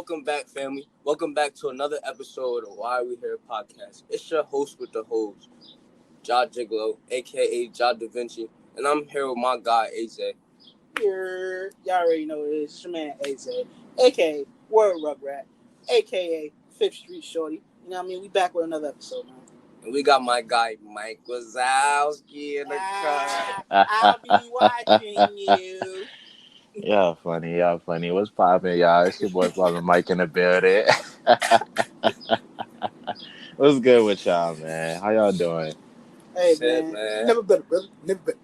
welcome back, family. Welcome back to another episode of Why We Here podcast. It's your host with the host, Ja Gigolo, aka Ja Da Vinci, and I'm here with my guy AJ. Y'all already know what it is. It's your man AZ, aka Word Rugrat, aka Fifth Street Shorty. You know what I mean? We back with another episode, man. And we got my guy Mike Wazowski in the cut. I'll be watching you. Y'all funny. What's poppin', y'all? It's your boy Brother Mike in the building. What's good with y'all, man? How y'all doing? Hey, Shit, man. Never better, brother. Never better.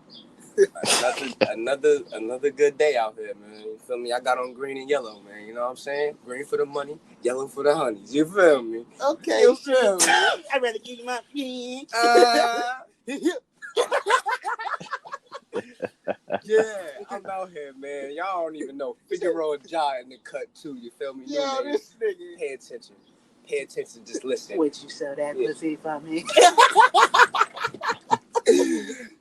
Another good day out here, man. You feel me? I got on green and yellow, man. You know what I'm saying? Green for the money, yellow for the honeys. You feel me? Okay, You feel me? I'd rather give you my opinion. Yeah, I'm out here, man. Y'all don't even know. Figaro and Ja in the cut too. You feel me? Yo, this nigga. Pay attention. Pay attention. Just listen. Would you sell that pussy for me?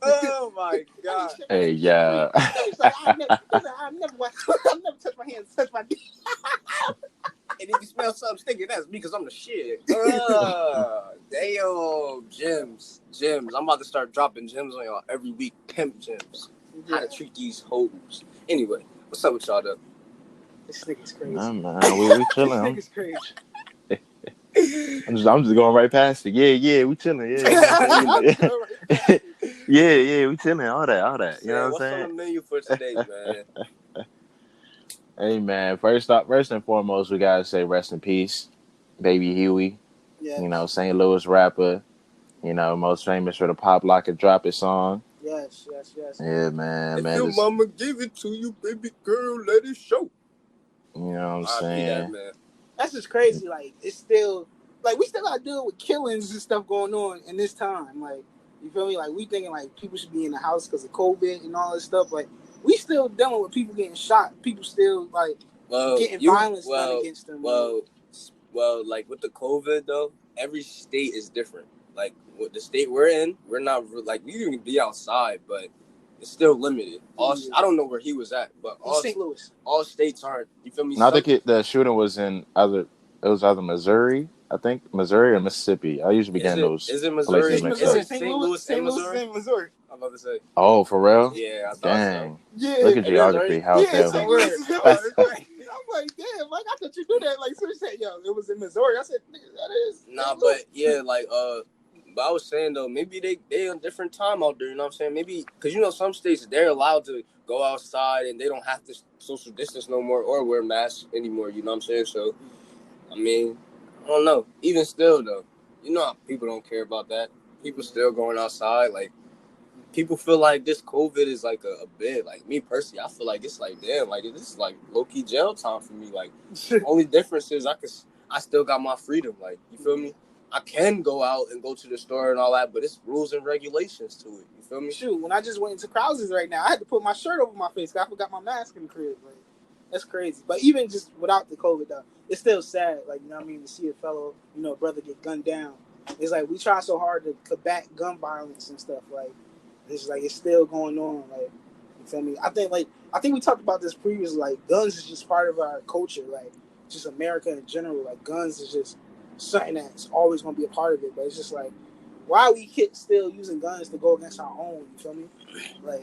Oh my god. Hey, yeah. I've never touched my hands, touched my dick. And if you smell something stinky, that's me because I'm the shit. Damn, gems. I'm about to start dropping gems on y'all every week. Pimp gems. How to treat these hoes. Anyway, what's up with y'all though? This nigga's crazy. Nah, man, we chilling. This nigga's crazy. I'm just going right past it. Yeah, we chilling. Yeah, we chilling. All that. You know what I'm saying? What's on the menu for today, man? Hey, man. First and foremost, we gotta say rest in peace, Baby Huey. Yes. You know, St. Louis rapper. You know, most famous for the Pop Lock and Drop It song. Yes. Yeah, man. If your mama gave it to you, baby girl, let it show. You know what I'm saying? That, man. That's just crazy. Like, it's still, like, we still gotta deal with killings and stuff going on in this time. Like, you feel me? Like, we thinking, like, people should be in the house because of COVID and all this stuff. Like, we still dealing with people getting shot. People still, like, getting violence done against them. Well, like, with the COVID, though, every state is different. Like, with the state we're in, we're not, like, we can be outside, but it's still limited. I don't know where he was at, but St. Louis. All states aren't. You feel me? No, I think the shooting was in either Missouri, I think, Missouri or Mississippi. I usually begin those. Is it Missouri? Is it St. Louis and Missouri? I'm about to say. Oh, for real? Yeah, I thought Dang. So. Yeah. Look at geography. How St. Louis. I'm like, damn, like, I thought you knew that. Like, so you said, yo, it was in Missouri. I said, nigga, that is. Nah, but yeah, like, but I was saying though, maybe they on different time out there. You know what I'm saying? Maybe because you know some states they're allowed to go outside and they don't have to social distance no more or wear masks anymore. You know what I'm saying? So, I mean, I don't know. Even still though, you know how people don't care about that. People still going outside. Like, people feel like this COVID is like a bit. Like, me personally, I feel like it's like, damn, like this is like low key jail time for me. Like, only difference is I still got my freedom. Like, you feel me? I can go out and go to the store and all that, but it's rules and regulations to it. You feel me? Shoot, when I just went into Krause's right now, I had to put my shirt over my face because I forgot my mask in the crib. Like, that's crazy. But even just without the COVID, though, it's still sad. Like, you know what I mean? To see a fellow, you know, brother get gunned down. It's like we try so hard to combat gun violence and stuff. Like, it's like it's still going on. Like, you feel me? I think we talked about this previously. Like, guns is just part of our culture. Like, just America in general. Like, guns is just something that's always going to be a part of it, but it's just like, why are we kids still using guns to go against our own? You feel me? Like,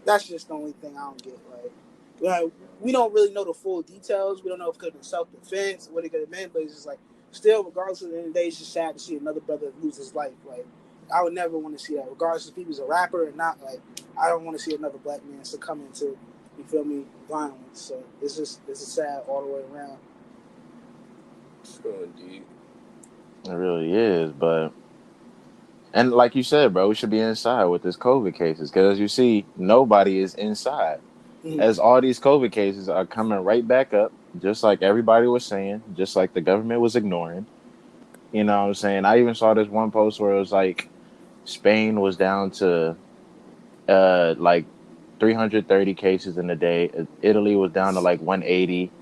that's just the only thing I don't get. Like, we don't really know the full details. We don't know if it could have been self-defense, what it could have been, but it's just like, still, regardless of the end of the day, it's just sad to see another brother lose his life. Like, I would never want to see that, regardless if he was a rapper or not. Like, I don't want to see another black man succumb into, you feel me, violence. So it's sad all the way around. Sure, indeed. It really is, and like you said, bro, we should be inside with this COVID cases because as you see, nobody is inside. As all these COVID cases are coming right back up, just like everybody was saying, just like the government was ignoring. You know what I'm saying? I even saw this one post where it was like Spain was down to like 330 cases in a day. Italy was down to like 180.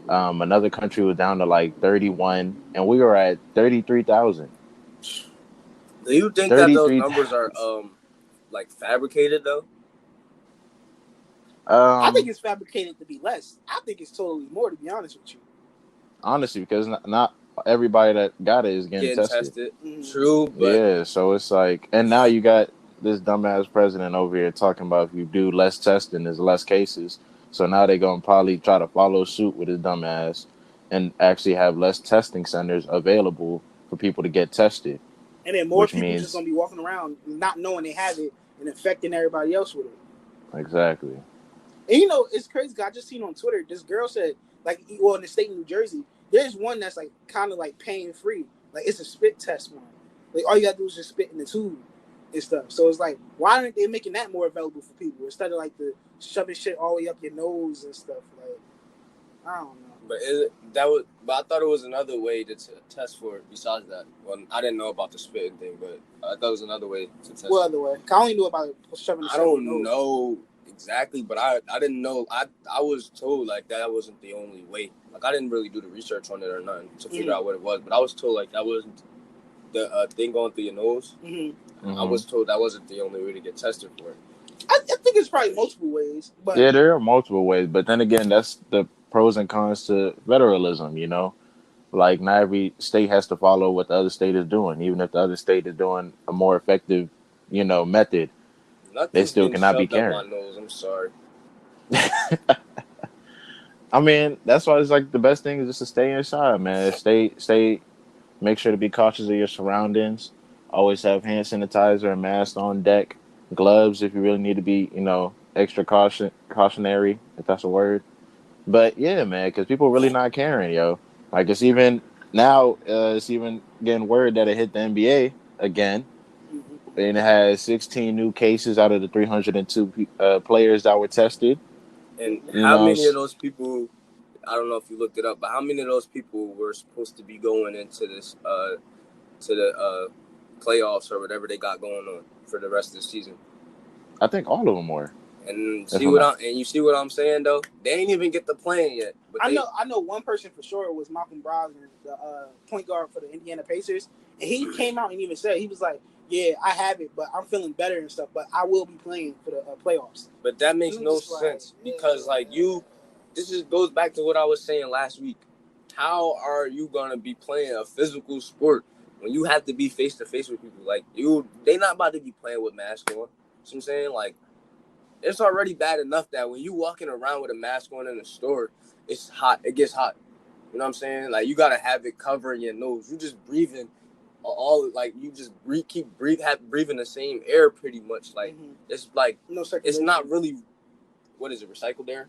Another country was down to like 31, and we were at 33,000. Do you think that those numbers are like fabricated though? I think it's fabricated to be less. I think it's totally more, to be honest with you. honestly, because not everybody that got it is getting Getting tested. tested. Mhm. True, but Yeah, so it's like, and now you got this dumbass president over here talking about if you do less testing, there's less cases. So now they're gonna probably try to follow suit with his dumbass and actually have less testing centers available for people to get tested, And then more which people just means gonna be walking around not knowing they have it and infecting everybody else with it. exactly. And you know, it's crazy. 'Cause I just seen on Twitter this girl said, like, well, in the state of New Jersey, there's one that's like kind of like pain free. Like it's a spit test one. Like all you gotta do is just spit in the tube and stuff. So it's like, why aren't they making that more available for people instead of like the shoving shit all the way up your nose and stuff? Like, I don't know. but is it, that was. But I thought it was another way to test for it besides that. Well, I didn't know about the spitting thing, but I thought it was another way to test. What other way? I only knew about shoving the I shit up your don't nose. know exactly, but I didn't know. I was told like that wasn't the only way. Like I didn't really do the research on it or nothing to figure out what it was, but I was told like that wasn't the thing going through your nose. I was told that wasn't the only way to get tested for it. I think it's probably multiple ways, but Yeah, there are multiple ways, but then again, that's the pros and cons to federalism. You know, like not every state has to follow what the other state is doing, even if the other state is doing a more effective, method. They Nothing's still getting cannot be shoved up my carrying. nose. I'm sorry. I mean, that's why it's like the best thing is just to stay inside, man. Stay. Make sure to be cautious of your surroundings. Always have hand sanitizer and mask on deck. Gloves if you really need to be, extra cautionary if that's a word. But yeah, man, because people really not caring, yo. Like it's even now, it's even getting word that it hit the NBA again, and it has 16 new cases out of the 302 players that were tested. And You how know, many of those people? I don't know if you looked it up, but how many of those people were supposed to be going into this to the playoffs or whatever they got going on for the rest of the season? I think all of them were. And If see I'm what not, I'm and you see what I'm saying though? They ain't even get the plan yet. But I know one person for sure was Malcolm Brogdon, the point guard for the Indiana Pacers, and he came out and even said he was like, "Yeah, I have it, but I'm feeling better and stuff. But I will be playing for the playoffs." But that makes no sense because this goes back to what I was saying last week. How are you gonna be playing a physical sport when you have to be face to face with people? Like they not about to be playing with masks on. You know what I'm saying? Like it's already bad enough that when you walking around with a mask on in the store, it's hot. It gets hot. You know what I'm saying? Like you gotta have it covering your nose. You just breathing you just breathing the same air pretty much. Like it's like it's not really what is it, recycled air?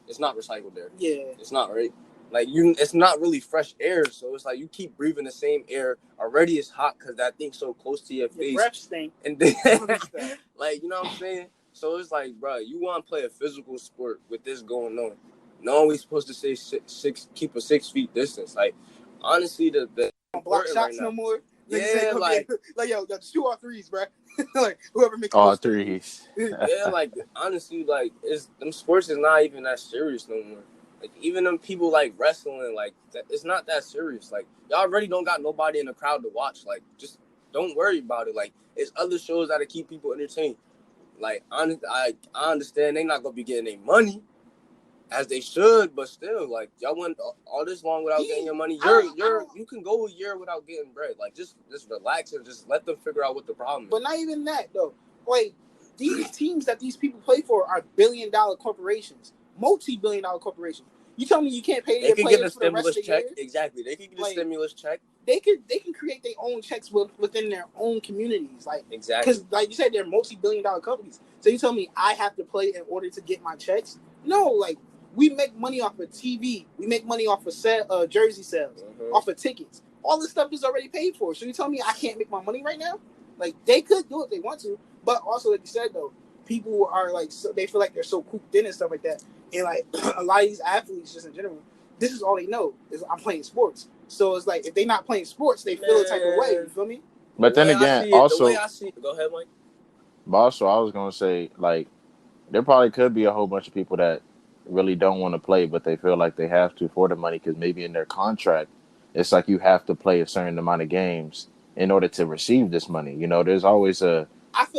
It's not recycled air. Yeah. It's not, right? Like it's not really fresh air, so it's like you keep breathing the same air. Already it's hot because that thing's so close to your face. Breath stink. And then, like, you know what I'm saying? So it's like, bro, you want to play a physical sport with this going on. No, we supposed to say keep a 6 feet distance. Like, honestly, the don't block shots right no more. Yeah, like yo, just shoot all threes, bro. Like whoever makes all threes. Yeah, like honestly, like them sports is not even that serious no more. Like even them people like wrestling, like it's not that serious. Like y'all already don't got nobody in the crowd to watch. Like just don't worry about it. Like it's other shows that'll keep people entertained. Like I understand they not gonna be getting their money as they should, but still, like y'all went all this long without getting your money. You can go a year without getting bread. Like just relax and just let them figure out what the problem is. But not even that though. Like these teams that these people play for are billion-dollar corporations, multi-billion-dollar corporations. You tell me you can't pay your players for the rest of the year? Exactly. They can get a stimulus check. They can create their own checks within their own communities. Like exactly. Because like you said, they're multi-billion-dollar companies. So you tell me I have to play in order to get my checks? No, like we make money off of TV. We make money off of jersey sales, off of tickets. All this stuff is already paid for. So you tell me I can't make my money right now? Like they could do it if they want to, but also like you said though, people are like they feel like they're so cooped in and stuff like that. And like a lot of these athletes, just in general, this is all they know is I'm playing sports. So it's like if they're not playing sports, they feel a type of way. You feel me? But then again, also, the way I see it, go ahead, Mike. But also, I was gonna say like there probably could be a whole bunch of people that really don't want to play, but they feel like they have to for the money because maybe in their contract, it's like you have to play a certain amount of games in order to receive this money. You know, there's always a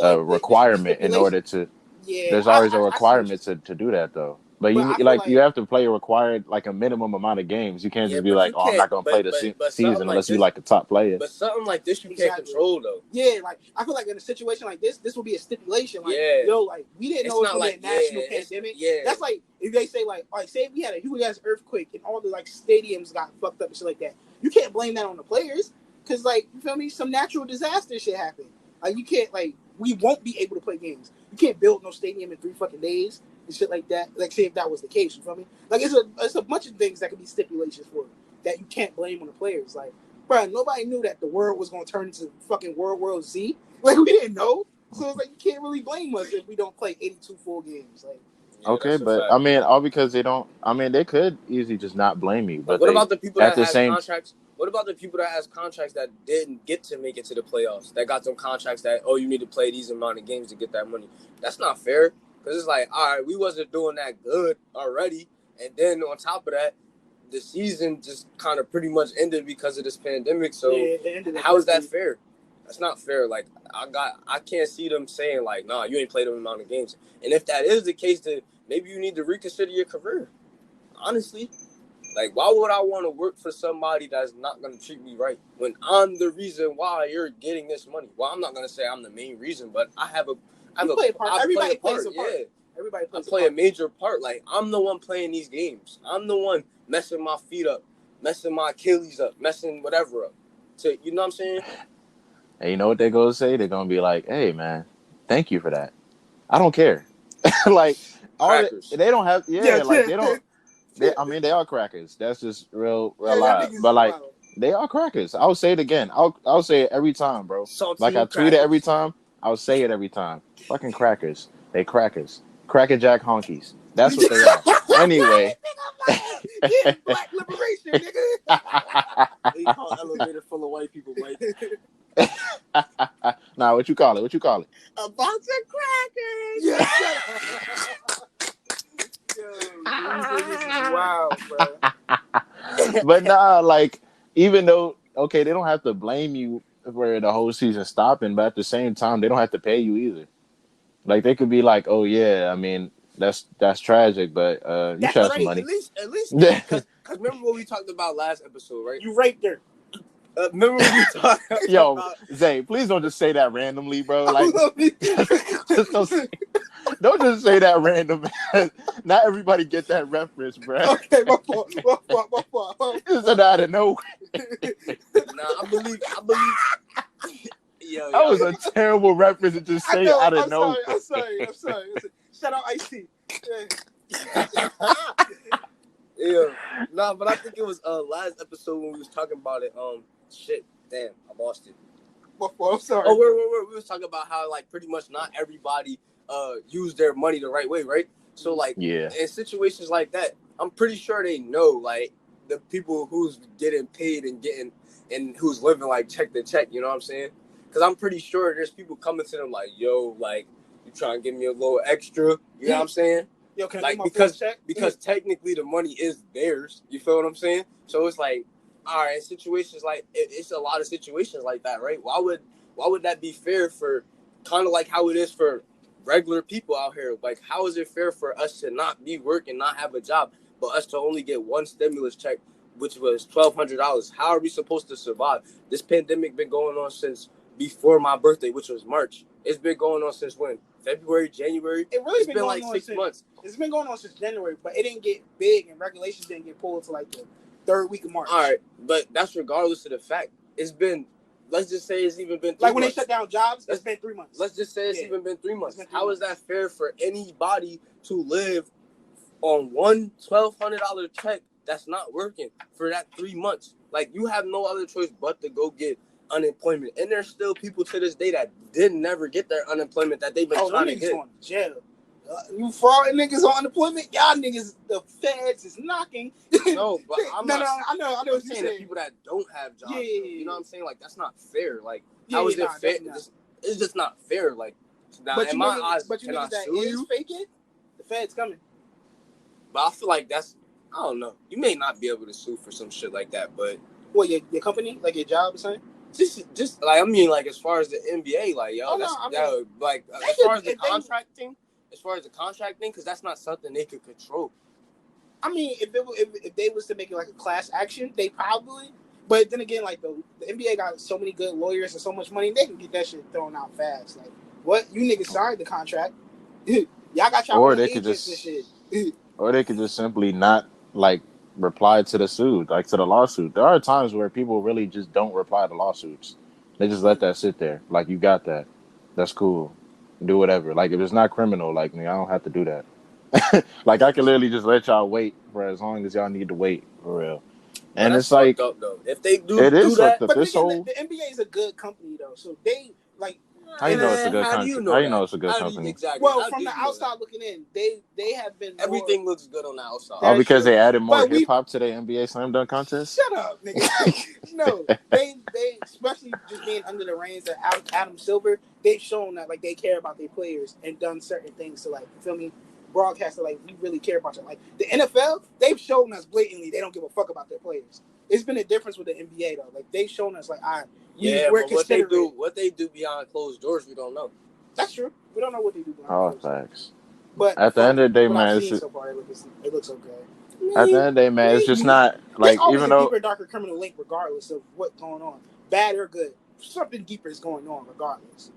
requirement in order to. Yeah, there's always a requirement to do that though. But But you I feel like you like have to play a required like a minimum amount of games. You can't Yeah, just be but like, you oh, I'm can't. not gonna play the But season something like unless you this. like a top player. But something like this, you can't exactly. control though. Yeah, like I feel like in a situation like this will be a stipulation. Like, Yeah. yo, like we didn't know it was not gonna like be a national it's- pandemic. yeah. That's like if they say like, all right, say we had a huge ass earthquake and all the like stadiums got fucked up and shit like that. You can't blame that on the players because like you feel me, some natural disaster shit happened. Like you can't like we won't be able to play games. You can't build no stadium in 3 fucking days and shit like that. Like say if that was the case, you feel me? Like it's a bunch of things that could be stipulations for that you can't blame on the players. Like, bro, nobody knew that the world was gonna turn into fucking World War Z. Like we didn't know. So it's like you can't really blame us if we don't play 82 full games. Like Yeah, Okay, that's a but fact. I mean, all because they don't. I mean, they could easily just not blame you, Like, but what they about the people at that the has same. contracts? What about the people that has contracts that didn't get to make it to the playoffs? That got some contracts that you need to play these amount of games to get that money. That's not fair because it's like, all right, we wasn't doing that good already, and then on top of that, the season just kind of pretty much ended because of this pandemic. So yeah, it ended how is that fair? That's not fair. Like I can't see them saying like, nah, you ain't played them amount of games. And if that is the case, then maybe you need to reconsider your career. Honestly. Like, why would I want to work for somebody that's not going to treat me right when I'm the reason why you're getting this money? Well, I'm not going to say I'm the main reason, but I play a part. Everybody plays a part. Yeah. Everybody plays I play a a major part. Like, I'm the one playing these games. I'm the one messing my feet up, messing my Achilles up, messing whatever up. So, you know what I'm saying? And you know what they're gonna say? They're gonna be like, "Hey, man, thank you for that. I don't care." Like Crackers. they don't have. Yeah, Yeah, like they don't. I mean, they are crackers. That's just real yeah, that live. niggas But is like, wild. they are crackers. I'll say it again. I'll say it every time, bro. Like I Saltine tweet it every crackers. time. I'll say it every time. Fucking crackers. They crackers. Cracker Jack honkies. That's what they are. Anyway. Yeah, black liberation, nigga. They call elevator full of white people, Mike. Nah, what you call it? What you call it? A box of crackers. Yes, yo, these niggas is wild, bro. But nah, like even though okay, they don't have to blame you for the whole season stopping, but at the same time, they don't have to pay you either. Like they could be like, "Oh yeah, I mean that's tragic, but you That's should have some right. money." At least, because remember what we talked about last episode, right? You raped her. Remember what we talked Yo, about? Zay, please don't just say that randomly, bro. I Like, love it. just don't just say that random. Not everybody get that reference, bro. Okay, my fault. It's out of nowhere. Nah, I believe. Yo, That was a terrible reference to just say out of nowhere. I'm sorry. Shout out Ice-T. Yeah. Nah, but I think it was last episode when we was talking about it. Shit. Damn, I lost it. My fault. I'm sorry. Oh, wait. We was talking about how like pretty much not everybody use their money the right way, right? So like Yeah. in situations like that, I'm pretty sure they know like the people who's getting paid and who's living like check to check. You know what I'm saying? Because I'm pretty sure there's people coming to them like, yo, like you trying to give me a little extra. You know what I'm saying? Yo, can I Like get my full check? because technically the money is theirs. You feel what I'm saying? So it's like, all right, situations like it's a lot of situations like that, right? Why would that be fair for kind of like how it is for regular people out here? Like, how is it fair for us to not be working, not have a job, but us to only get one stimulus check, which was $1,200? How are we supposed to survive? This pandemic been going on since before my birthday, which was March. It's been going on since when? February, January? It really It's been been going like on 6 since, months. It's been going on since January, but it didn't get big and regulations didn't get pulled until like the 3rd week of March. All right, but that's regardless of the fact. It's been, let's just say it's even been 3 like when months. they shut down jobs, it's been 3 months. Let's just say it's even been 3 months. Been 3 How months. is that fair for anybody to live on one $1,200 check that's not working for that 3 months? Like, you have no other choice but to go get unemployment. And there's still people to this day that didn't never get their unemployment that they've been trying to niggas get. going to jail. You fraud niggas on unemployment, y'all niggas, the feds is knocking. No, but I know I'm what you're saying. The people that don't have jobs, Yeah. you know what I'm saying? Like, that's not fair. Like, Yeah, how is it fair? definitely not. It's just not fair. Like, now, But in you my niggas, eyes, but you can I niggas that sue is you? faking, the feds coming. But I feel like that's, I don't know. You may not be able to sue for some shit like that, but What, your company, like your job or something? just like, I mean, like, as far as the NBA, like, yo, Oh, no, that's, I mean, yo, like, they as could- far as the if they- contract thing, as far as the contract thing, because that's not something they could control. I mean, if they was to make it like a class action, they probably. But then again, like the NBA got so many good lawyers and so much money, they can get that shit thrown out fast. Like, what you niggas signed the contract? Y'all got your Or own they could agents and just, shit. or they could just simply not like reply to the suit, like to the lawsuit. There are times where people really just don't reply to lawsuits. They just let that sit there. Like, you got that. That's cool. Do whatever. Like, if it's not criminal, like me, I don't have to do that. Like, I can literally just let y'all wait for as long as y'all need to wait, for real. But And that's it's fucked like, up though. If they it do is fucked that, up. But then This again, whole, the NBA is a good company though, so they like. how you know it's a good how do you country? How know you know that? it's a good How do you company? exactly? Well, How from do the you know that? outside looking in, they have been more. Everything looks good on the outside. Oh, That is because true. they added more But hip hop to the NBA Slam Dunk contest? shut up, nigga. No, they especially just being under the reins of Adam Silver, they've shown that like they care about their players and done certain things to like you feel me, broadcast it like we really care about you. Like the NFL, they've shown us blatantly they don't give a fuck about their players. It's been a difference with the NBA though. Like they've shown us like Yeah, we're but considerate. what they do behind closed doors, we don't know. That's true. We don't know what they do behind Oh, closed doors. thanks. But At the from end of the day, what I've man, seen so far, it looks okay. at the end of the day, man, it's just Maybe. not There's like, always even a though deeper, darker criminal link, regardless of what's going on, bad or good. Something deeper is going on, regardless.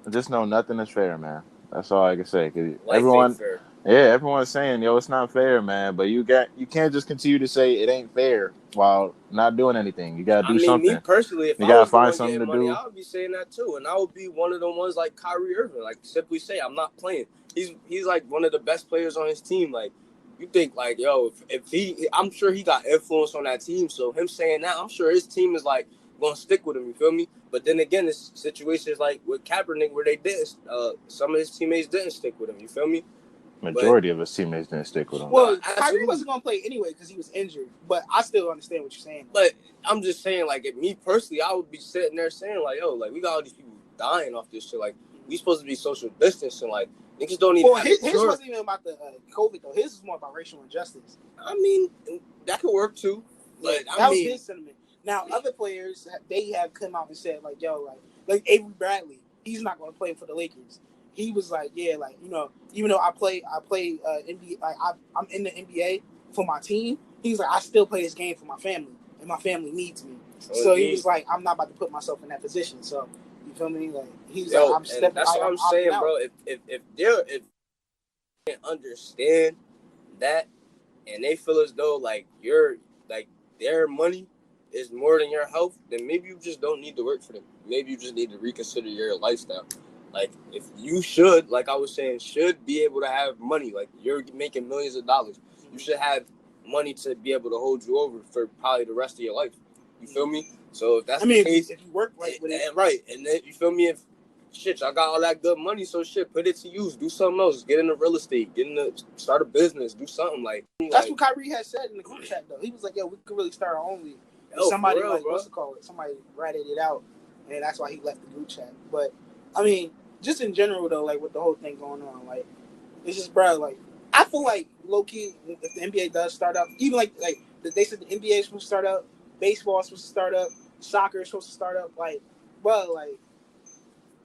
just know nothing is fair, man. That's all I can say. 'Cause Life ain't fair. everyone's saying, yo, it's not fair, man. But you can't just continue to say it ain't fair while not doing anything. You gotta I do mean, me something. personally, if You I gotta was the find one something getting to money, do. I would be saying that too, and I would be one of the ones like Kyrie Irving, like simply say, I'm not playing. He's like one of the best players on his team. Like, you think like, yo, if he, I'm sure he got influence on that team. So him saying that, I'm sure his team is like gonna stick with him. You feel me? But then again, this situation is like with Kaepernick, where they didn't. Some of his teammates didn't stick with him. You feel me? But Majority of his teammates didn't stick with him. no, Well, Kyrie absolutely. wasn't going to play anyway because he was injured, but I still understand what you're saying. But I'm just saying, like, if me personally, I would be sitting there saying, like, yo, like, we got all these people dying off this shit. Like, we supposed to be social distancing. Like, niggas don't even Well, have his a cure. wasn't even about the COVID, though. His was more about racial injustice. I mean, that could work too. But Yeah, that was his sentiment. Now, other players, they have come out and said, like, yo, like Avery Bradley, he's not going to play for the Lakers. He was like, yeah, like, you know, even though I play NBA, like I'm in the NBA for my team. He's like, I still play this game for my family, and my family needs me. So he was like, I'm not about to put myself in that position. So you feel me? Like he's like, I'm stepping. That's what I'm saying, out. bro. If they understand that, and they feel as though like their money is more than your health, then maybe you just don't need to work for them. Maybe you just need to reconsider your lifestyle. Like, if you should, like I was saying, should be able to have money. Like, you're making millions of dollars. You should have money to be able to hold you over for probably the rest of your life. You feel me? So if that's the case, if you work right with it, right, and then you feel me? If shit, I got all that good money, so shit, put it to use. Do something else. Get into real estate. Start a business. Do something like. That's what Kyrie had said in the group chat though. He was like, "Yo, we could really start our own league." Somebody real, like bro. What's it called? Somebody ratted it out, and that's why he left the group chat. But I mean, just in general though, like with the whole thing going on, like it's just, bro. Like I feel like low key, if the NBA does start up, even like they said the NBA is supposed to start up, baseball is supposed to start up, soccer is supposed to start up. Like, bro, like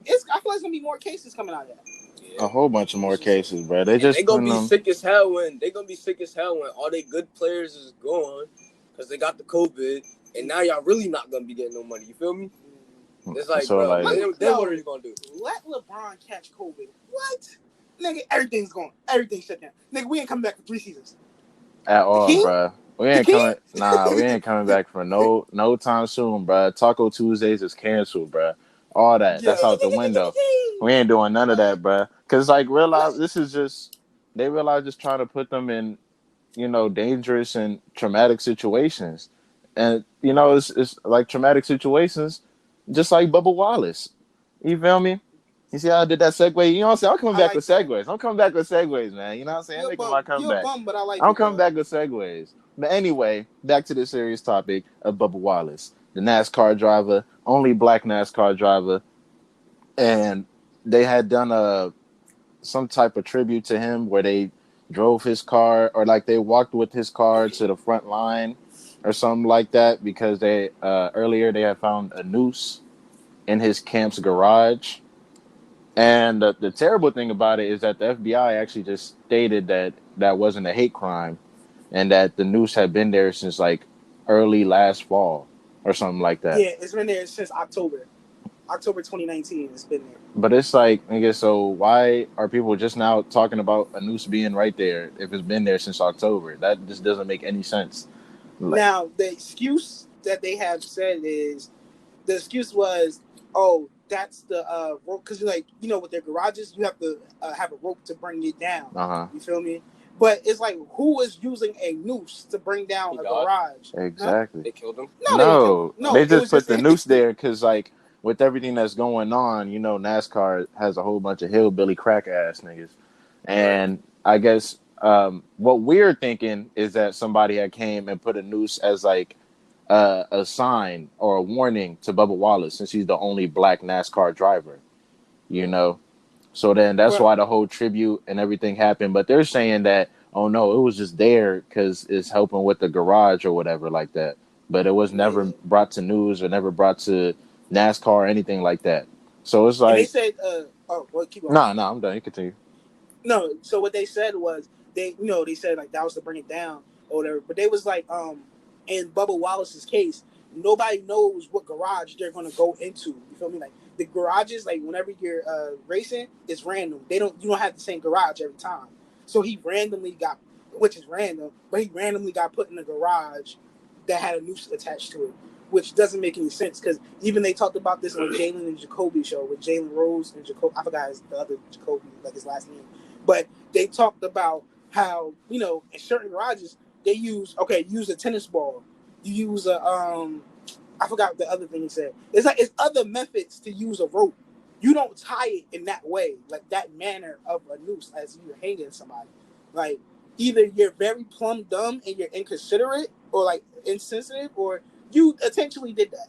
I feel like there's gonna be more cases coming out of that. A whole bunch of more cases, bro. They gonna be sick as hell when all they good players is gone because they got the COVID, and now y'all really not gonna be getting no money. You feel me? It's like, so, bro, then what are you gonna do? Let LeBron catch COVID. What? Nigga, everything's gone. Everything's shut down. Nigga, we ain't coming back for 3 seasons. At all, bro. We ain't coming. Nah, we ain't coming back for no time soon, bro. Taco Tuesdays is canceled, bro. All that. Yeah. That's out the window. We ain't doing none of that, bro. Cause like this is just they realize just trying to put them in, dangerous and traumatic situations, and it's like traumatic situations, just like Bubba Wallace. You feel me? You see how I did that segue? You know what I'm saying? I'm coming back with segues. I'm coming back with segues, man. You know what I'm saying? I'm making my comeback. But I like I'm coming back with segues. But anyway, back to the serious topic of Bubba Wallace, the NASCAR driver, only black NASCAR driver. And they had done some type of tribute to him where they drove his car, or like they walked with his car to the front line or something like that, because they earlier they had found a noose in his camp's garage. And the terrible thing about it is that the FBI actually just stated that that wasn't a hate crime, and that the noose had been there since like early last fall or something like that. Yeah, it's been there since October 2019. It's been there. But it's like, nigga, so why are people just now talking about a noose being right there if it's been there since October? That just doesn't make any sense. Like, Now, the excuse that they have said is the excuse was, oh, that's the rope, because like with their garages, you have to have a rope to bring it down. uh-huh. You feel me? But it's like, who is using a noose to bring down a garage? Exactly. They killed him. No, they didn't kill him. No, they it just was put just the noose there because, like, with everything that's going on, NASCAR has a whole bunch of hillbilly crack ass niggas, and I guess what we're thinking is that somebody had came and put a noose as like a sign or a warning to Bubba Wallace, since he's the only black NASCAR driver, you know. So then that's Well, why the whole tribute and everything happened. But they're saying that, oh no, it was just there because it's helping with the garage or whatever like that. But it was never yeah. brought to news or never brought to NASCAR or anything like that. So it's And they like, said, oh, well, keep on. nah, I'm done. You continue. No, so what they said was they said like that was to bring it down or whatever. But they was like, in Bubba Wallace's case, nobody knows what garage they're gonna go into. You feel me? Like the garages, like whenever you're racing, it's random. You don't have the same garage every time. So he randomly got, which is random, but he randomly got put in a garage that had a noose attached to it, which doesn't make any sense because even they talked about this on Jalen and Jacoby show with Jalen Rose and Jacoby. I forgot the other Jacoby, like his last name. But they talked about how, in certain garages they use a tennis ball. You use I forgot the other thing he said. It's other methods to use a rope. You don't tie it in that way, like that manner of a noose as you're hanging somebody. Like either you're very plumb dumb and you're inconsiderate or like insensitive, or you intentionally did that.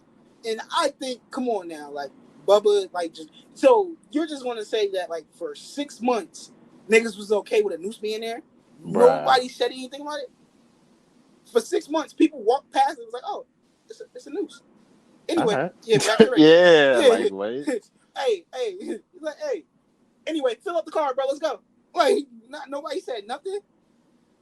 And I think, come on now, like Bubba, like just so you're just want to say that like for 6 months niggas was okay with a noose being there. Bruh. Nobody said anything about it. For 6 months, people walked past. It was like, oh, it's a noose. Anyway, Right. yeah, back to the race. Yeah, Yeah. like, wait. Hey, like, hey. Anyway, fill up the car, bro. Let's go. Like, nobody said nothing.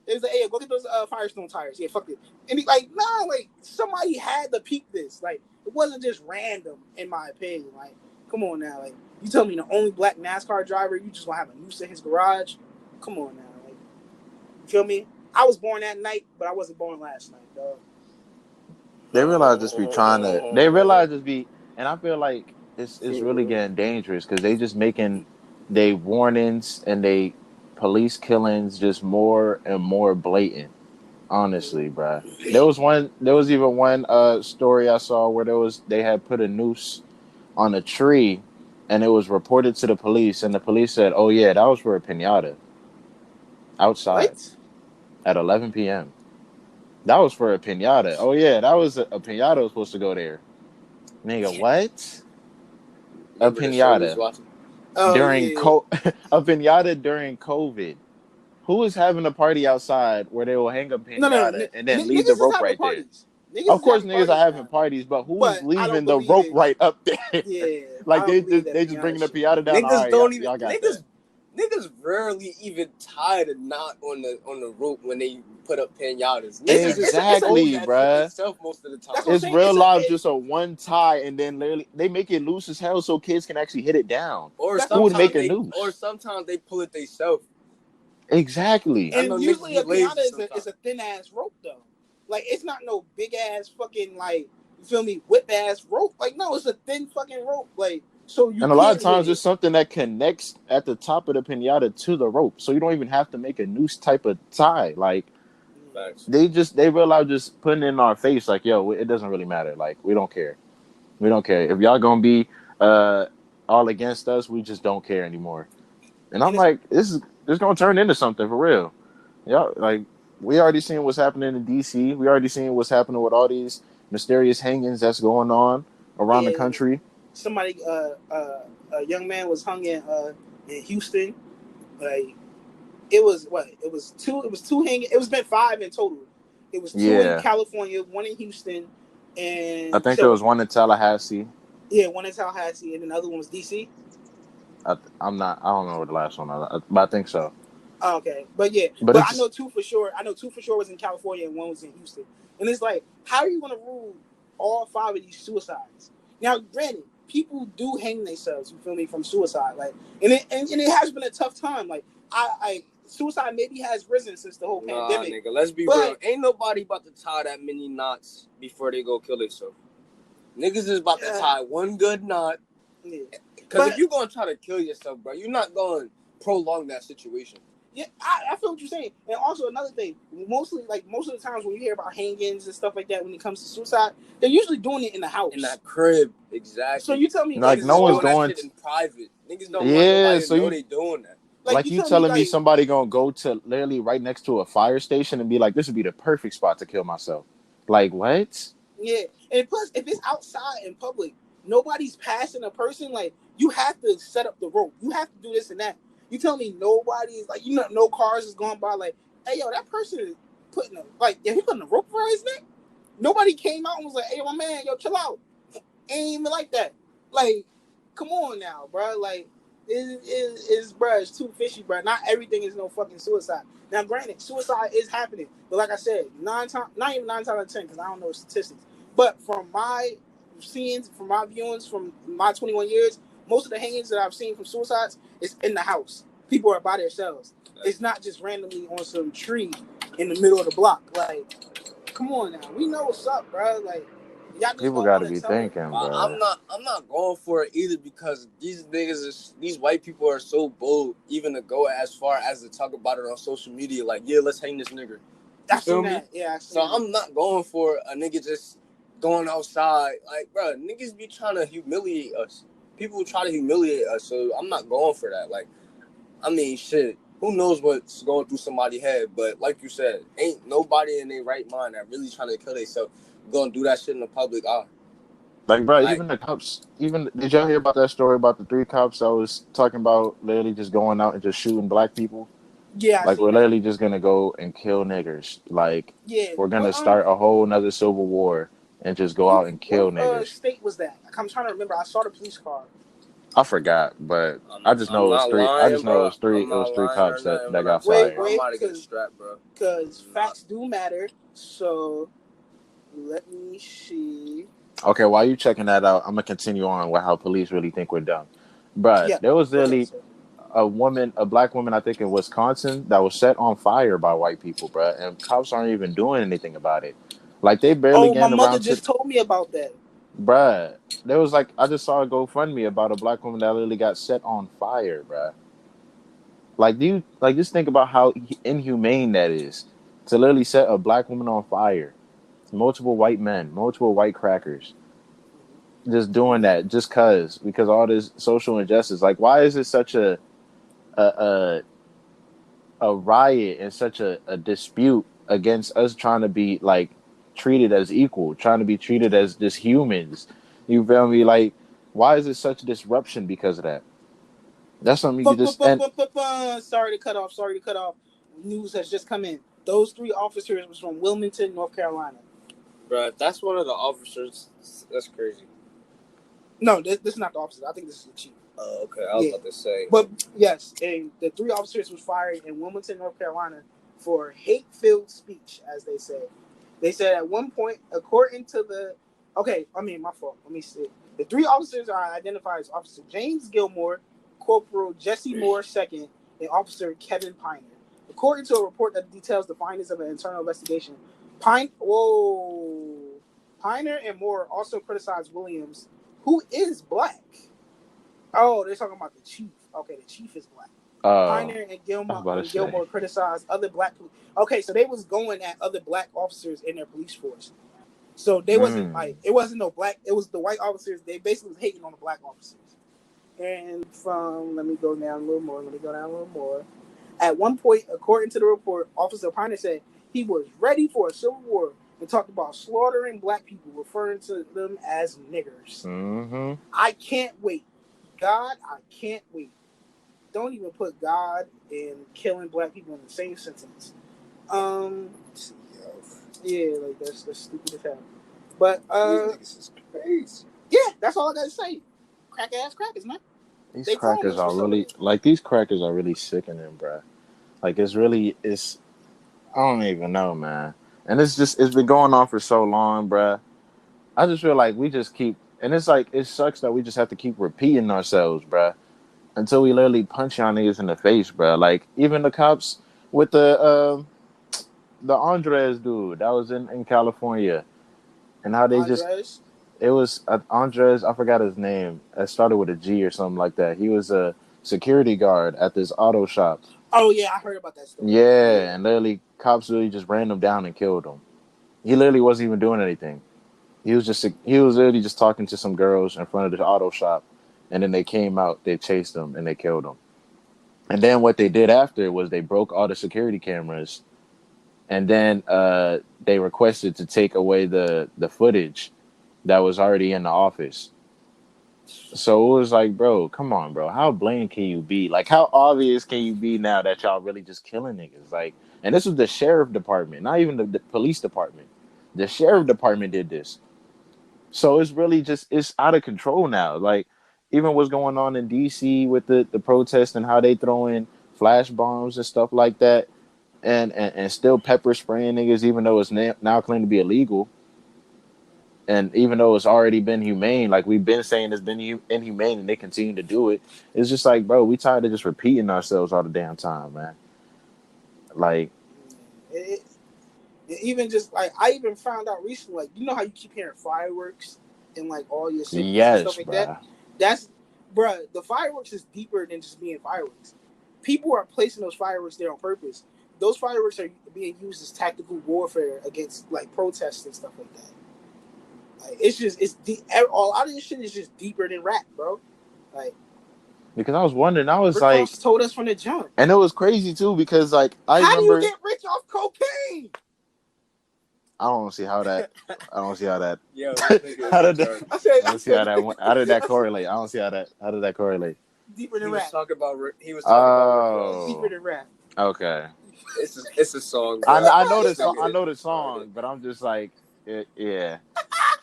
It was like, hey, go get those Firestone tires. Yeah, fuck it. And he, like, nah, like somebody had to peep this. Like, it wasn't just random, in my opinion. Like, come on now, like you tell me the only black NASCAR driver, you just gonna have a noose in his garage? Come on now, like, you feel me? I was born that night, but I wasn't born last night, dog. They realize just be trying to. They realize just be, and I feel like it's really getting dangerous because they just making they warnings and they police killings just more and more blatant. Honestly, bruh. There was even one story I saw where they had put a noose on a tree, and it was reported to the police, and the police said, "Oh yeah, that was for a pinata outside What? at 11 p.m." That was for a pinata. Oh yeah, that was a pinata was supposed to go there. Nigga, what? A Remember the show we was pinata watching? Oh during yeah. a pinata during COVID. Who is having a party outside where they will hang a No. pinata and then leave the Niggas is rope having right there? parties. Niggas Of is course, having niggas are parties having now. parties, but who's But I leaving don't the believe rope it. right up there? Yeah, Like I don't believe that they just bringing the shit. pinata down. All Niggas right, don't even y'all got that. niggas rarely even tie the knot on the rope when they put up pinatas. Exactly, That bruh. itself most of the time. That's what I'm It's saying. real life, just a one tie, and then literally they make it loose as hell so kids can actually hit it down. Or That's what I'm Who would saying. make a noose? sometimes they pull it themselves. Exactly. I know And niggas usually be a lazy pinata is sometimes. a thin ass rope though. Like it's not no big ass fucking like you feel me whip ass rope. Like no, it's a thin fucking rope. Like so you And a lot of can't hit times it. it's something that connects at the top of the pinata to the rope. So you don't even have to make a noose type of tie. Like Facts. they realize just putting it in our face like, yo, it doesn't really matter. Like we don't care. We don't care. If y'all gonna be all against us, we just don't care anymore. And I'm And it's like, this gonna turn into something for real. Yeah, like we already seen what's happening in DC. We already seen what's happening with all these mysterious hangings that's going on around the yeah. country. Somebody a young man was hung in Houston. Like it was what? It was two hanging. It was been five in total. It was two in Yeah, California, one in Houston, I and think there was one in Tallahassee. yeah, one in Tallahassee, and then the other one was DC. I'm not. I don't know the last one, but I think so. Oh, okay, but yeah, But but I it's know two for sure. I know two for sure was in California and one was in Houston. And it's like, how are you going to rule all 5 of these suicides? Now, granted, people do hang themselves. You feel me, from suicide, like, and it has been a tough time. Like, I suicide maybe has risen since the whole pandemic. Nigga, let's be real. Ain't nobody about to tie that many knots before they go kill themselves. Niggas is about to tie one good knot. Yeah. Because if you're going to try to kill yourself, bro, you're not going to prolong that situation. Yeah, I feel what you're saying. And also another thing, most of the times when you hear about hangings and stuff like that, when it comes to suicide, they're usually doing it in the house. In that crib, exactly. So you tell me, like no one's going that shit in private. Niggas don't want nobody to know they doing that. Like you telling me somebody gonna go to literally right next to a fire station and be like, this would be the perfect spot to kill myself. Like what? Yeah, and plus, if it's outside in public, nobody's passing a person. Like, you have to set up the rope. You have to do this and that. You tell me nobody's like, no cars is going by. Like, hey, yo, that person is putting he putting a rope around his neck. Nobody came out and was like, hey, my man, yo, chill out. Ain't even like that. Like, come on now, bro. Like, it's too fishy, bro. Not everything is no fucking suicide. Now, granted, suicide is happening, but like I said, not even 9 times out of 10, because I don't know the statistics. But from my scenes, from my viewings, from my 21 years, most of the hangings that I've seen from suicides is in the house. People are by themselves. It's not just randomly on some tree in the middle of the block. Like, come on now. We know what's up, bro. Like, y'all just People got to be thinking, bro. I'm not going for it either, because these white people are so bold even to go as far as to talk about it on social media. Like, yeah, let's hang this nigga. I seen that. Yeah, I'm not going for a nigga just going outside. Like, bro, niggas be trying to humiliate us. People try to humiliate us, so I'm not going for that. Like, I mean, shit. Who knows what's going through somebody's head? But like you said, ain't nobody in their right mind that really trying to kill themselves gonna do that shit in the public eye. Like, bro, even the cops. Even did y'all hear about that story about the 3 cops that was talking about literally just going out and just shooting black people? Yeah, like we're literally just gonna go and kill niggers. Like, we're gonna start a whole nother civil war and just go out and kill niggas. What state was that? I'm trying to remember. I saw the police car. I forgot, but I just know it was 3. I just know it was 3. It was 3 cops that got fired. Wait, because facts do matter. So let me see. Okay, while you checking that out, I'm gonna continue on with how police really think we're dumb. But there was literally a black woman, I think in Wisconsin, that was set on fire by white people, bro, and cops aren't even doing anything about it. Like, they barely getting around. My mother just told me about that. Bruh, there was I just saw a GoFundMe about a black woman that literally got set on fire, bruh. Like, just think about how inhumane that is to literally set a black woman on fire. Multiple white men, multiple white crackers, just doing that because all this social injustice. Like, why is it such a riot and such a dispute against us trying to be like treated as equal, trying to be treated as just humans? You feel me? Like, why is it such disruption because of that? That's something you just. Sorry to cut off. News has just come in. Those 3 officers was from Wilmington, North Carolina. Bro, if that's one of the officers, that's crazy. No, this is not the officer. I think this is the chief. Oh, okay. I was about to say. But yes, and the 3 officers was fired in Wilmington, North Carolina for hate-filled speech, as they said. They said at one point, according to the... Okay, my fault. Let me see. The 3 officers are identified as Officer James Gilmore, Corporal Jesse Moore II, and Officer Kevin Piner. According to a report that details the findings of an internal investigation, Piner and Moore also criticized Williams, who is black. Oh, they're talking about the chief. Okay, the chief is black. Piner and Gilmore criticized other black police. Okay, so they was going at other black officers in their police force. So they wasn't it wasn't no black. It was the white officers. They basically was hating on the black officers. And let me go down a little more. At one point, according to the report, Officer Piner said he was ready for a civil war and talked about slaughtering black people, referring to them as niggers. Mm-hmm. I can't wait. God, I can't wait. Don't even put God and killing black people in the same sentence. Yeah, like that's stupid as hell. But this is crazy. Yeah, that's all I gotta say. Crack ass crackers, man. These They cloned crackers us for are so really long. these crackers are really sickening, bruh. Like it's I don't even know, man. And it's been going on for so long, bruh. I just feel like we just keep, and it's like it sucks that we just have to keep repeating ourselves, bruh, until we literally punch y'all niggas in the face, bruh. Like even the cops with the Andres dude that was in California, and how they just Andres. it was Andres, I forgot his name. It started with a G or something like that. He was a security guard at this auto shop. Oh yeah, I heard about that story. Yeah, and literally cops really just ran him down and killed him. He literally wasn't even doing anything. He was literally just talking to some girls in front of the auto shop, and then they came out, they chased him, and they killed him. And then what they did after was they broke all the security cameras, and then they requested to take away the footage that was already in the office. So it was like, bro, come on, bro. How blatant can you be? Like, how obvious can you be now that y'all really just killing niggas? Like, and this was the sheriff department, not even the police department. The sheriff department did this. So it's really just it's out of control now. Like, even what's going on in DC with the protests and how they throwing flash bombs and stuff like that, and still pepper spraying niggas, even though it's now claimed to be illegal. And even though it's already been humane, like we've been saying it's been inhumane and they continue to do it, it's just like, bro, we tired of just repeating ourselves all the damn time, man. Like, It, even just like I even found out recently, like you know how you keep hearing fireworks in like all your cities and stuff yes, like that. bruh. That's, bruh, the fireworks is deeper than just being fireworks. People are placing those fireworks there on purpose. Those fireworks are being used as tactical warfare against like protests and stuff like that. Like it's just it's deep. A lot of this shit is just deeper than rap, bro. Like Because I was wondering, I was Rick like, Ross told us from the jump. and it was crazy too, because like I How do you remember, get rich off cocaine? I don't see how that, I don't see how that, Yo, how did that, I said, I don't see how that, how did that correlate? I don't see how did that correlate? deeper than he was rap. talking about he was talking about Rick Ross. Deeper Oh, than rap. okay. It's a song, bro. I know This the song, nigga I is know the retarded. song, but I'm just like, yeah,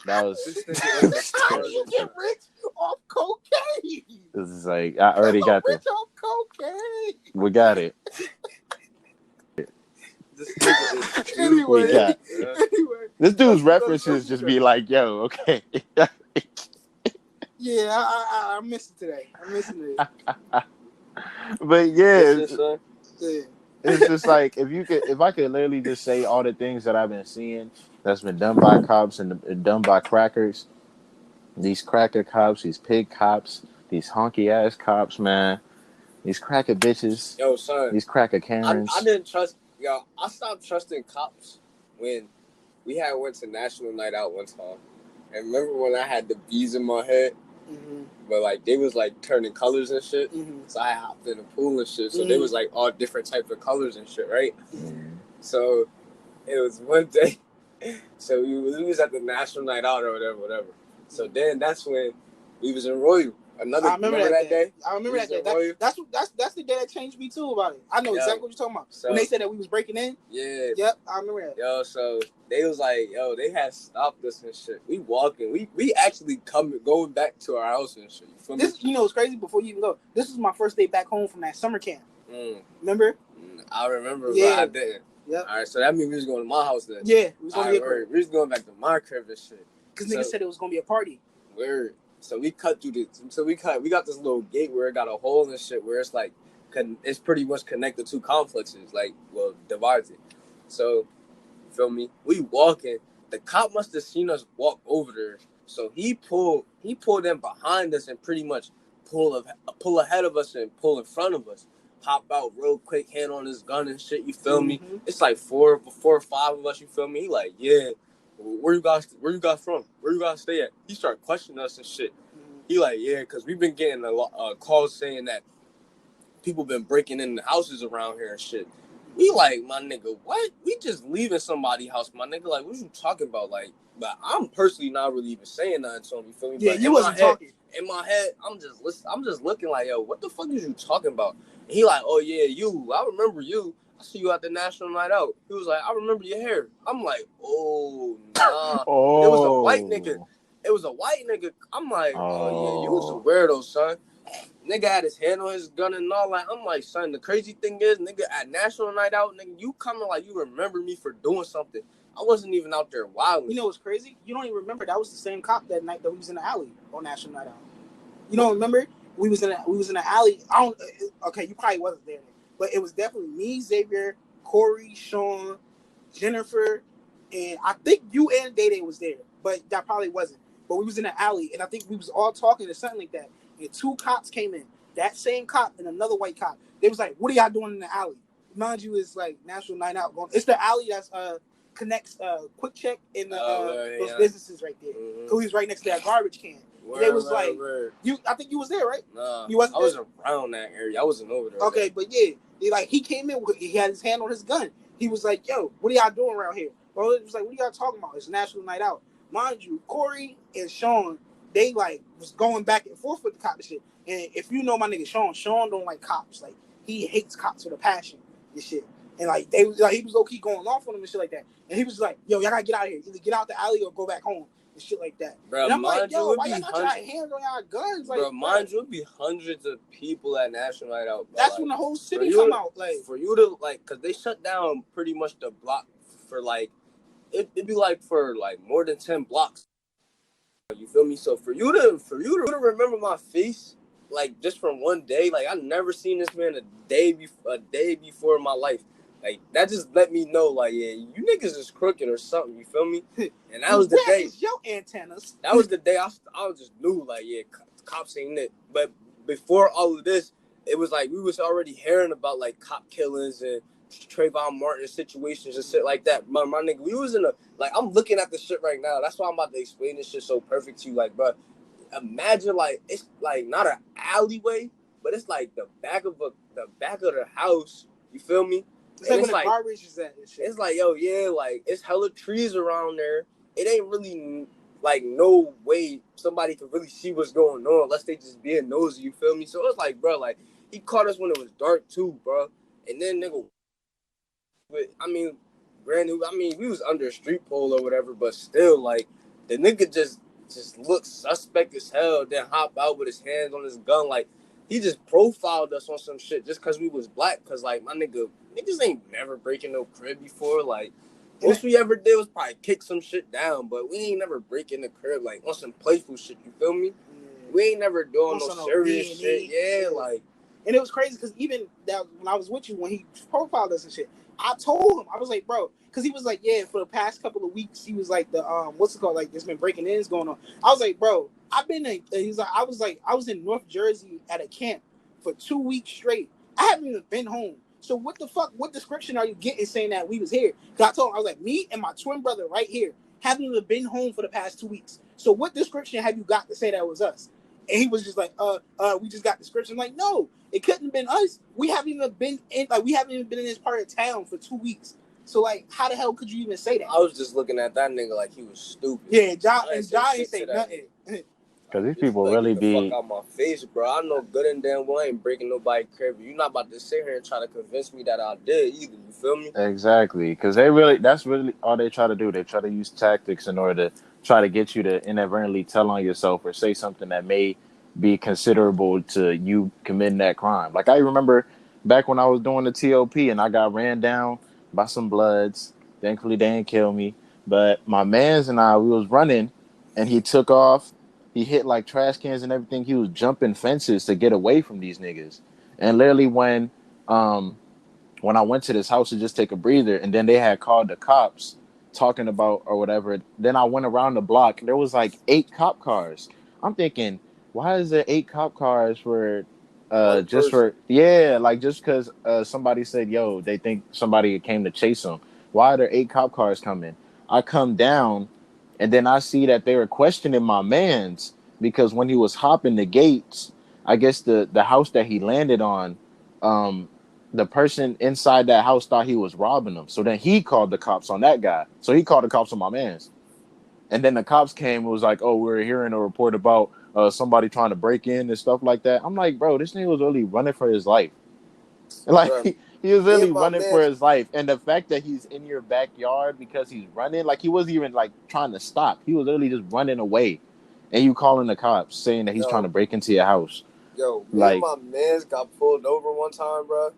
that was. This nigga is How do you get retarded. rich off cocaine? This is like I already I'm got rich this. off cocaine. We got it. This nigga is stupid. Anyway, We got Bro. anyway. this dude's Let's references just go. be like, yo, okay. Yeah, I missed it today. I'm missing it. But yeah, Listen, son. Yeah. it's just like if I could literally just say all the things that I've been seeing that's been done by cops and done by crackers, these cracker cops, these pig cops, these honky ass cops, man, these cracker bitches, Yo, son. these cracker I Karens. didn't trust. Yo, I stopped trusting cops when we had went to National Night Out one time. And remember when I had the bees in my head? Mm-hmm. But like they was like turning colors and shit. Mm-hmm. So I hopped in the pool and shit. So they was like all different types of colors and shit, right? Mm. So it was one day. So we was at the National Night Out or whatever. So then that's when we was in Royal. I remember that day. I remember We that was day. in Royal. That's the day that changed me too about it. I know exactly what you're talking about. So, when they said that we was breaking in. Yeah. Yep, I remember that. Yo, so they was like, yo, they had stopped us and shit. We walking. We actually going back to our house and shit. You feel me? This, you know, it's crazy. Before you even go, this was my first day back home from that summer camp. Remember? I remember, Yeah. but I didn't. Yep. All right, so that means we was going to my house then. Yeah, we was going to we was going back to my crib and shit. Because niggas said it was gonna be a party. Word. So we cut through we got this little gate where it got a hole and shit where it's like it's pretty much connected to complexes, like, well, divided. So, feel me? We walking. The cop must have seen us walk over there. So he pulled in behind us and pretty much pull ahead of us and pull in front of us. Pop out real quick, hand on his gun and shit. You feel me? It's like four or five of us. You feel me? He like, yeah. Where you guys from? Where you guys stay at? He started questioning us and shit. He like, yeah, because we've been getting a lot calls saying that people been breaking in the houses around here and shit. We like, my nigga, what? We just leaving somebody's house, my nigga. Like, what you talking about? Like, but I'm personally not really even saying nothing to him. You feel me? Yeah, but you wasn't talking. In my head, I'm just looking like, yo, what the fuck is you talking about? And he like, oh yeah, you. I remember you. I see you at the National Night Out. He was like, I remember your hair. I'm like, oh, nah. Oh. It was a white nigga. I'm like, oh yeah, you was a weirdo, son. Nigga had his hand on his gun and all that. I'm like, son, the crazy thing is, nigga, at National Night Out, nigga, you coming like you remember me for doing something. I wasn't even out there wilding. You know what's crazy? You don't even remember that was the same cop that night that we was in the alley on National Night Out. You don't remember? We was in the alley. Okay, you probably wasn't there, but it was definitely me, Xavier, Corey, Sean, Jennifer, and I think you and Day Day was there, but that probably wasn't. But we was in the alley, and I think we was all talking or something like that. And two cops came in. That same cop and another white cop. They was like, "What are y'all doing in the alley?" Mind you, it's like National Night Out. It's the alley that's connects Quick Check and those businesses right there. Mm-hmm. So he's right next to that garbage can. They was like, "You." I think you was there, right? Nah, you wasn't. I was around that area. I wasn't over there. Okay, but yeah, he came in. He had his hand on his gun. He was like, "Yo, what are y'all doing around here?" Well, it was like, "What are y'all talking about? It's National Night Out." Mind you, Corey and Sean, they like was going back and forth with the cop and shit. And if you know my nigga Sean don't like cops. Like he hates cops with a passion and shit. And like he was low key going off on them and shit like that. And he was like, "Yo, y'all gotta get out of here. Either get out the alley or go back home." And shit like that. Bro, and I'm like, "Yo, why y'all got your hands on y'all guns?" Like, bro, mind you, it'd be hundreds of people at National Night Out. Bro. That's like, when the whole city come out. Like for you to like, cause they shut down pretty much the block for like, it'd be like for like more than 10 blocks. You feel me? So for you to remember my face, like just from one day, like I never seen this man a day before in my life. Like that just let me know, like, yeah, you niggas is crooked or something. You feel me? And that was the day. Your antennas. That was the day I just knew, like, yeah, cops ain't it. But before all of this, it was like we was already hearing about like cop killings and Trayvon Martin situations and shit like that. My nigga, we was in a like I'm looking at the shit right now. That's why I'm about to explain this shit so perfect to you. Like, bro, imagine like it's like not an alleyway, but it's like the back of the house. You feel me? It's like where the garbage is at. And shit. It's like, yo, yeah, like it's hella trees around there. It ain't really like no way somebody could really see what's going on unless they just being nosy. You feel me? So it's like, bro, like he caught us when it was dark too, bro. And then nigga, I mean, granted, we was under a street pole or whatever, but still, like the nigga just looked suspect as hell. Then hop out with his hands on his gun, like he just profiled us on some shit just because we was black. Cause like my niggas ain't never breaking no crib before. Like most we ever did was probably kick some shit down, but we ain't never breaking the crib like on some playful shit. You feel me? Yeah. We ain't never doing no serious shit. Yeah, like. And it was crazy because even that when I was with you when he profiled us and shit, I told him I was like, bro, because he was like, yeah, for the past couple of weeks he was like the what's it called, like there's been breaking ins going on. I was like, bro, he's like, I was in North Jersey at a camp for 2 weeks straight. I haven't even been home. So what the fuck? What description are you getting saying that we was here? Because I told him, I was like, me and my twin brother right here haven't even been home for the past 2 weeks. So what description have you got to say that was us? And he was just like, we just got description. I'm like, no, it couldn't have been us. We haven't even been in this part of town for 2 weeks. So like, how the hell could you even say that? I was just looking at that nigga like he was stupid. Yeah, John ain't say nothing. Because these people really be... fuck out my face, bro. I know good and damn well I ain't breaking nobody's crib. You're not about to sit here and try to convince me that I did either. You feel me? Exactly. Because that's really all they try to do. They try to use tactics in order to try to get you to inadvertently tell on yourself or say something that may be considerable to you committing that crime. Like I remember back when I was doing the TOP and I got ran down by some Bloods. Thankfully they didn't kill me. But my mans and I, we was running and he took off. He hit like trash cans and everything. He was jumping fences to get away from these niggas. And literally when I went to this house to just take a breather and then they had called the cops talking about or whatever, then I went around the block. There was like 8 cop cars. I'm thinking, why is there 8 cop cars for just because somebody said, yo, they think somebody came to chase them. Why are there 8 cop cars coming? I come down and then I see that they were questioning my mans because when he was hopping the gates, I guess the house that he landed on, the person inside that house thought he was robbing them. So then he called the cops on that guy. So he called the cops on my mans. And then the cops came and was like, oh, we're hearing a report about somebody trying to break in and stuff like that. I'm like, bro, this nigga was really running for his life. Like, bro, he was really running for his life. And the fact that he's in your backyard because he's running, like, he wasn't even, like, trying to stop. He was literally just running away. And you calling the cops saying that he's trying to break into your house. Yo, me and Like, my mans got pulled over one time, bro.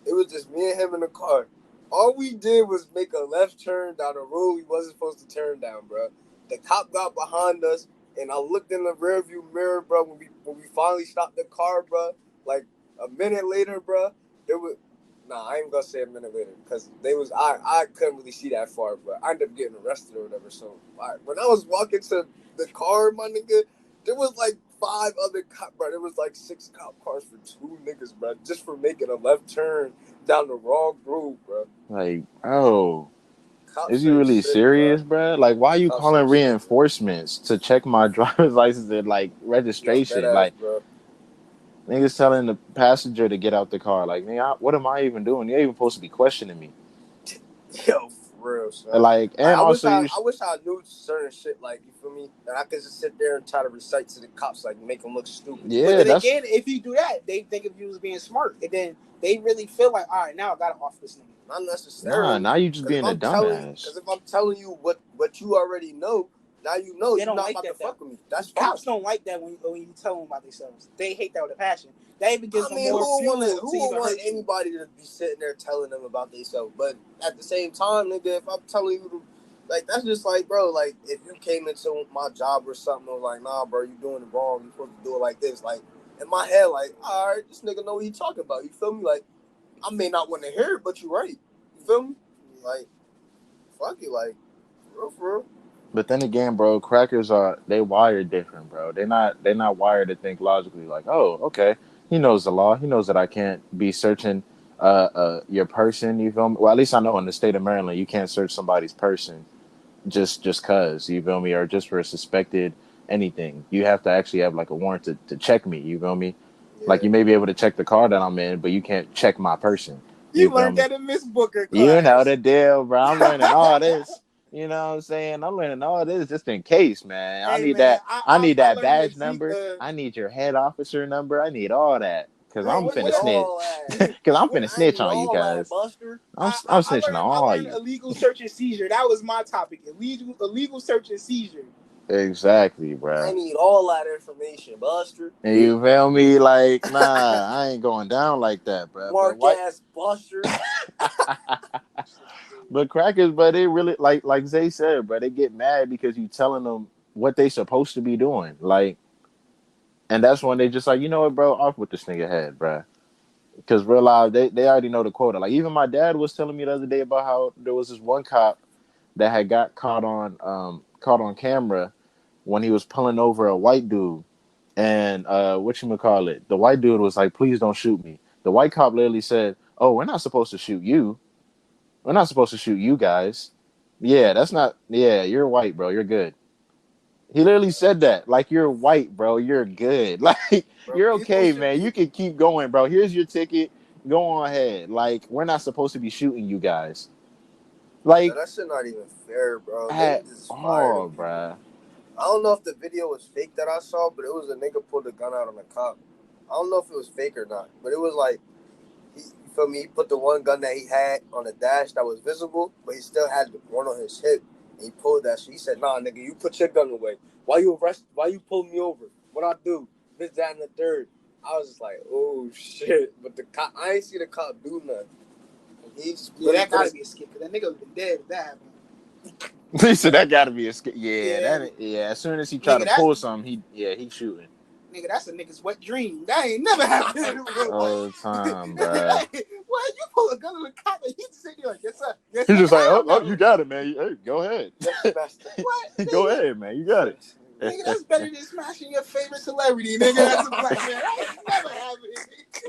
It was just me and him in the car. All we did was make a left turn down a road we wasn't supposed to turn down, bro. The cop got behind us, and I looked in the rearview mirror, bro. When we finally stopped the car, bro, like a minute later, bro, there was. Nah, I ain't gonna say a minute later because they was I couldn't really see that far, but I ended up getting arrested or whatever. So when I was walking to the car, my nigga, there was like 5 other cop, bro. There was like 6 cop cars for 2 niggas, bro, just for making a left turn down the wrong road, bro. like, oh, Cops is you ain't really shit, bro. serious, bro? Like, why are you Cops calling ain't shit, bro. reinforcements to check my driver's license and like Yo, dead registration? ass, Like, bro. niggas telling the passenger to get out the car. Like, nigga, what am I even doing? You're even supposed to be questioning me. Yo, for real, son. Like, Like, and also you, I wish I knew certain shit, like, you feel me? And I could just sit there and try to recite to the cops, like, make them look stupid. But yeah, then that's again, if you do that, they think of you as being smart, and then they really feel like, all right, now I gotta off this nigga. Not nah. necessarily. Now you just Because being a dumbass. if I'm telling you what you already know, now you know They you're don't not like about that, to fuck though. with me. That's fine. Cops don't like that when you tell them about themselves. They hate that with a passion. That even gives them more Who fuel would to even want hurt you. anybody to be sitting there telling them about themselves? But at the same time, nigga, if I'm telling you to, like, that's just like, bro, like, if you came into my job or something, I was like, nah, bro, you doing it wrong. You supposed to do it like this. Like, in my head, like, all right, this nigga know what he talking about. You feel me? Like, I may not want to hear it, but you right. You feel me? Like, fuck it, like, for real. But then again, bro, crackers are they wired different, bro. They're not wired to think logically. Like, oh, okay, he knows the law. He knows that I can't be searching your person. You feel me? Well, at least I know in the state of Maryland, you can't search somebody's person just cause, you feel me, or just for a suspected anything. You have to actually have like a warrant to check me. You feel me? Like Yeah. you may be able to check the car that I'm in, but you can't check my person. You You feel learned me? that in Miss Booker You know class. the deal, bro. I'm learning all this. You know what I'm saying? I'm learning all this just in case, man. I Hey need man, that. I need I that learned badge that number. I need your head officer number. I need all that because Bro, I'm what finna is snitch. all that? Because I'm finna I snitch need on you all that, guys. Buster. I'm snitching on I all learned you. illegal search and seizure. That was my topic. Illegal search and seizure. Exactly, I bro. need all that information, Buster. And you feel me? Like, nah, I ain't going down like that, bro. But Mark what? ass Buster. But crackers, but they really like Zay said, bro. They get mad because you telling them what they supposed to be doing, like, and that's when they just like, you know what, bro, off with this nigga head, bro. Because real life, they already know the quota. Like even my dad was telling me the other day about how there was this one cop that had got caught on camera when he was pulling over a white dude. And whatchamacallit, the white dude was like, please don't shoot me. The white cop literally said, oh, we're not supposed to shoot you. We're not supposed to shoot you guys. Yeah, that's not, yeah, you're white, bro. You're good. He literally said that. Like, you're white, bro. You're good. Like, Bro, you're people okay, should man. be. You can keep going, bro. Here's your ticket. Go on ahead. Like, we're not supposed to be shooting you guys. Yo, Like, that shit not even fair, bro. They at need to just fire them all, people. bruh. I don't know if the video was fake that I saw, but it was a nigga pulled a gun out on a cop. I don't know if it was fake or not, but it was like, you feel me? He put the one gun that he had on the dash that was visible, but he still had the one on his hip. And he pulled that shit. He said, nah, nigga, you put your gun away. Why you pulled me over? What I do? This, that, and the third. I was just like, oh, shit. But the cop, I ain't see the cop do nothing. He just Yeah, really that put gotta his, be a skit because that nigga would have been dead if that happened. He said that gotta be a yeah, Yeah, yeah. As soon as he try nigga, to that's pull something, he's shooting a nigga's wet dream. That ain't never happened in real all life. the time, bruh. Why you pull a gun on the cop and he's sitting there like, yes sir, yes He's sir, just like, hell oh, no. you got it, man. Hey, go ahead. yes, master. What, Go nigga? ahead, man. You got it. Yes. Nigga, that's better than smashing your favorite celebrity, nigga. That's a black man. That ain't never happened.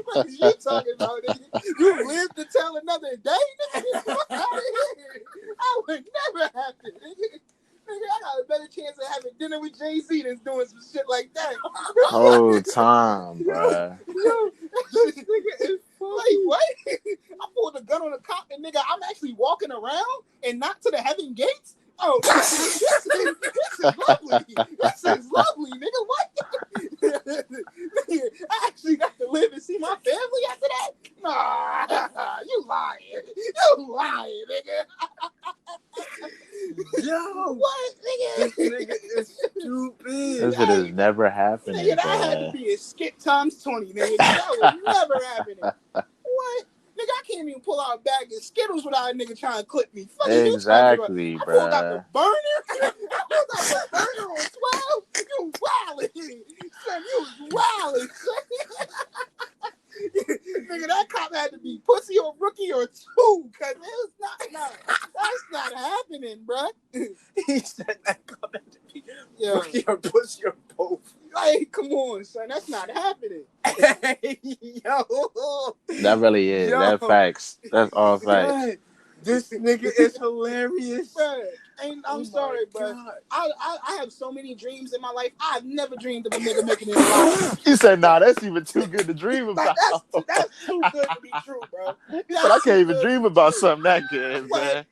What is you talking about, nigga? You live to tell another day, nigga. Fuck out of here. I would never happen, nigga. Nigga, I got a better chance of having dinner with Jay-Z than doing some shit like that. Whole time, yo, bruh. this nigga is like, what? I pulled a gun on a cop and nigga, I'm actually walking around and not to the heaven gates? Oh, this is lovely. This is lovely, nigga. What? I actually got to live and see my family after that? Nah, you lying. You lying, nigga. Yo, what, nigga? this nigga is stupid. This shit is never happening, Nigga, that had to be a skip times 20, nigga. That was never happening. What? Nigga, I can't even pull out a bag of Skittles without a nigga trying to clip me. Fuck Exactly, you talking about? I pulled out bruh. the burner. I pulled out the burner on 12. You wildin'. Son, you was wildin'. Nigga, that cop had to be pussy or rookie or two, cause it was that's not happening, bruh. He said that cop had to be Yeah. rookie or pussy or both. Like, come on, son, that's not happening. Hey, yo. That really is. Yo. That facts. That's all facts. God, this nigga is hilarious. Bruh, and I'm sorry, bro. God. I have so many dreams in my life. I've never dreamed of a nigga making it in life. He said, "Nah, that's even too good to dream about." That's too good to be true, bro. He said, "I can't even dream about something that good, What? man."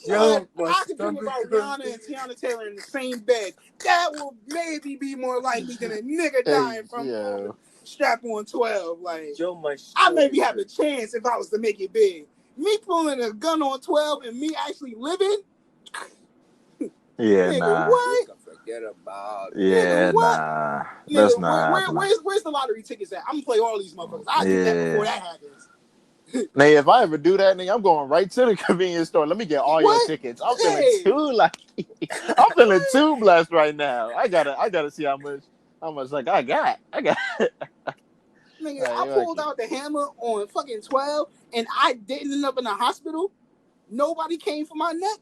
Yo, I could dream about Rihanna and Tiana Taylor in the same bed. That will maybe be more likely than a nigga dying from strap on 12. Like, Yo, my I maybe have a chance if I was to make it big. Me pulling a gun on 12 and me actually living. Yeah, nigga, nah. what? Forget about it. Yeah, Nigga, what? nah. Nigga, That's not. where's the lottery tickets at? I'm gonna play all these motherfuckers. I'll do that before that happens. Now, if I ever do that, nigga, I'm going right to the convenience store. Let me get all your tickets. I'm feeling too lucky. I'm feeling too blessed right now. I gotta see how much like I got. Nigga, I pulled out the hammer on fucking 12 and I didn't end up in the hospital. Nobody came for my neck.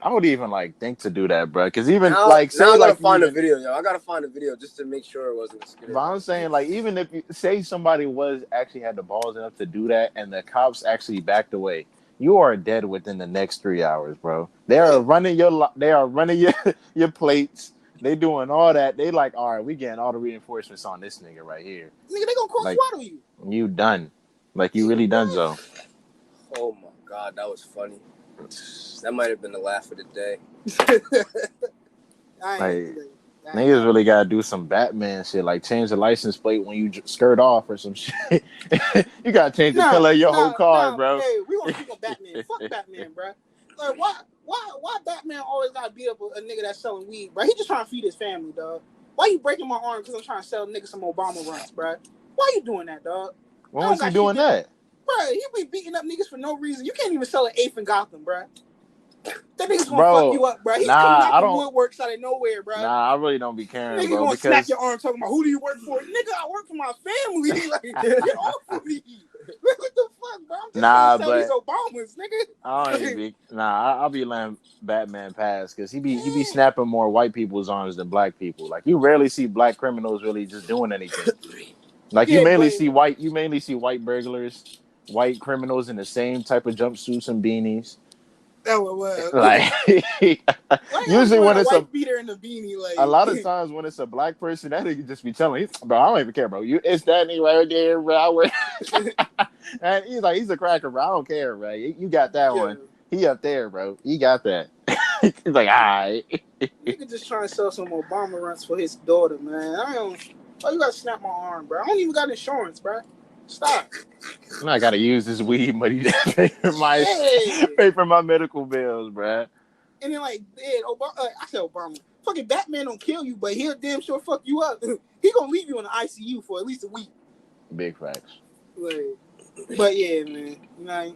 I would even like think to do that, bro. Because even now, like say now I gotta like find a video, yo. I gotta find a video just to make sure it wasn't a scary. But I'm saying like even if you say somebody was actually had the balls enough to do that and the cops actually backed away, you are dead within the next 3 hours, bro. They are running your plates. They doing all that. They like, all right, we getting all the reinforcements on this nigga right here. Nigga, they gonna cross throttle you. You done. Like you really done so. Oh my god, that was funny. That might have been the laugh of the day. Niggas really gotta do some Batman shit, like change the license plate when you skirt off or some shit. You gotta change the color of your whole car, bro. Hey, we gonna keep on Batman. Fuck Batman, bro. Like, why Batman always gotta beat up a nigga that's selling weed, bro? He just trying to feed his family, dog. Why you breaking my arm because I'm trying to sell niggas some Obama runs, bro? Why you doing that, dog? Why was he doing that? Bro, he be beating up niggas for no reason. You can't even sell an eighth in Gotham, bro. That nigga's gonna fuck you up, bro. He's coming out the woodworks out of nowhere, bro. Nah, I really don't be caring, nigga bro. Gonna snap your arm talking about who do you work for? Nigga, I work for my family. Like, get off of me. What the fuck, bro? I'm just trying to sell these Obamas, nigga. I'll be letting Batman pass because he be snapping more white people's arms than black people. Like you rarely see black criminals really just doing anything. Like you mainly see white burglars, white criminals in the same type of jumpsuits and beanies. That was like usually when it's a beater in the beanie, like a lot of times when it's a black person, that nigga just be telling you, bro, I don't even care, bro. It's that nigga right there, bro. And he's like, he's a cracker, bro. I don't care, bro. You got that one. He up there, bro. He got that. He's like, all right. Nigga just trying to sell some Obama runs for his daughter, man. Why you gotta snap my arm, bro? I don't even got insurance, bro. Stop. I gotta use this weed money to pay for my medical bills, bro. And then like, I said Obama. Fucking Batman don't kill you, but he'll damn sure fuck you up. He gonna leave you in the ICU for at least a week. Big facts. But yeah, man. You know,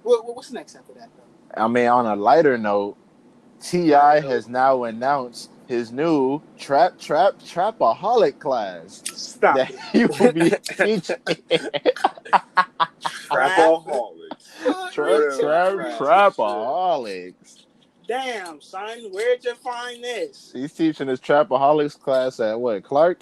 what's next after that, though? I mean, on a lighter note, T.I. has now announced his new Trapaholic class. Stop. That he will be teaching. Trapaholics. Damn, son, where'd you find this? He's teaching his Trapaholics class at what, Clark?